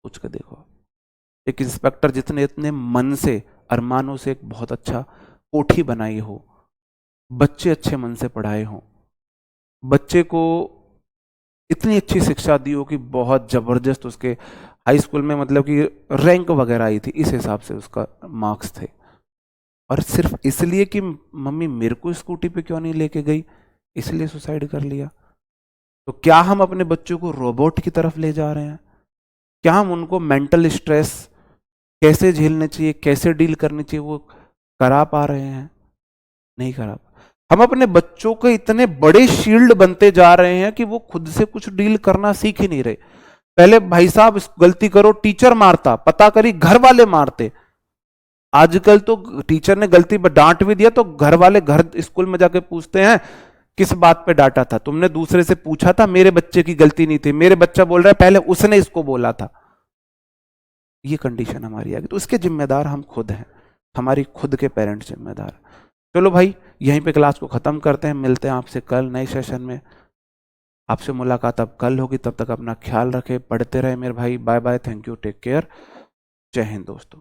पूछ के देखो, एक इंस्पेक्टर जितने इतने मन से, अरमानों से एक बहुत अच्छा कोठी बनाई हो, बच्चे अच्छे मन से पढ़ाए हो, बच्चे को इतनी अच्छी शिक्षा दी हो कि बहुत जबरदस्त उसके हाई स्कूल में मतलब कि रैंक वगैरह आई थी, इस हिसाब से उसका मार्क्स थे, और सिर्फ इसलिए कि मम्मी मेरे को स्कूटी पे क्यों नहीं लेके गई, इसलिए सुसाइड कर लिया। तो क्या हम अपने बच्चों को रोबोट की तरफ ले जा रहे हैं? क्या हम उनको मेंटल स्ट्रेस कैसे झेलने चाहिए, कैसे डील करनी चाहिए, वो करा पा रहे हैं? नहीं करा। हम अपने बच्चों के इतने बड़े शील्ड बनते जा रहे हैं कि वो खुद से कुछ डील करना सीख ही नहीं रहे। पहले भाई साहब गलती करो टीचर मारता, पता करी घर वाले मारते। आजकल तो टीचर ने गलती पर डांट भी दिया तो घर वाले घर स्कूल में जाके पूछते हैं किस बात पे डांटा था, तुमने दूसरे से पूछा था, मेरे बच्चे की गलती नहीं थी, मेरे बच्चा बोल रहा है पहले उसने इसको बोला था। ये कंडीशन हमारी आ गई, तो उसके जिम्मेदार हम खुद हैं, हमारी खुद के पेरेंट्स जिम्मेदार। चलो भाई यहीं पे क्लास को खत्म करते हैं, मिलते हैं आपसे कल नए सेशन में। आपसे मुलाकात अब कल होगी, तब तक अपना ख्याल रखें, पढ़ते रहे मेरे भाई। Bye bye, thank you, take care, जय हिंद दोस्तों।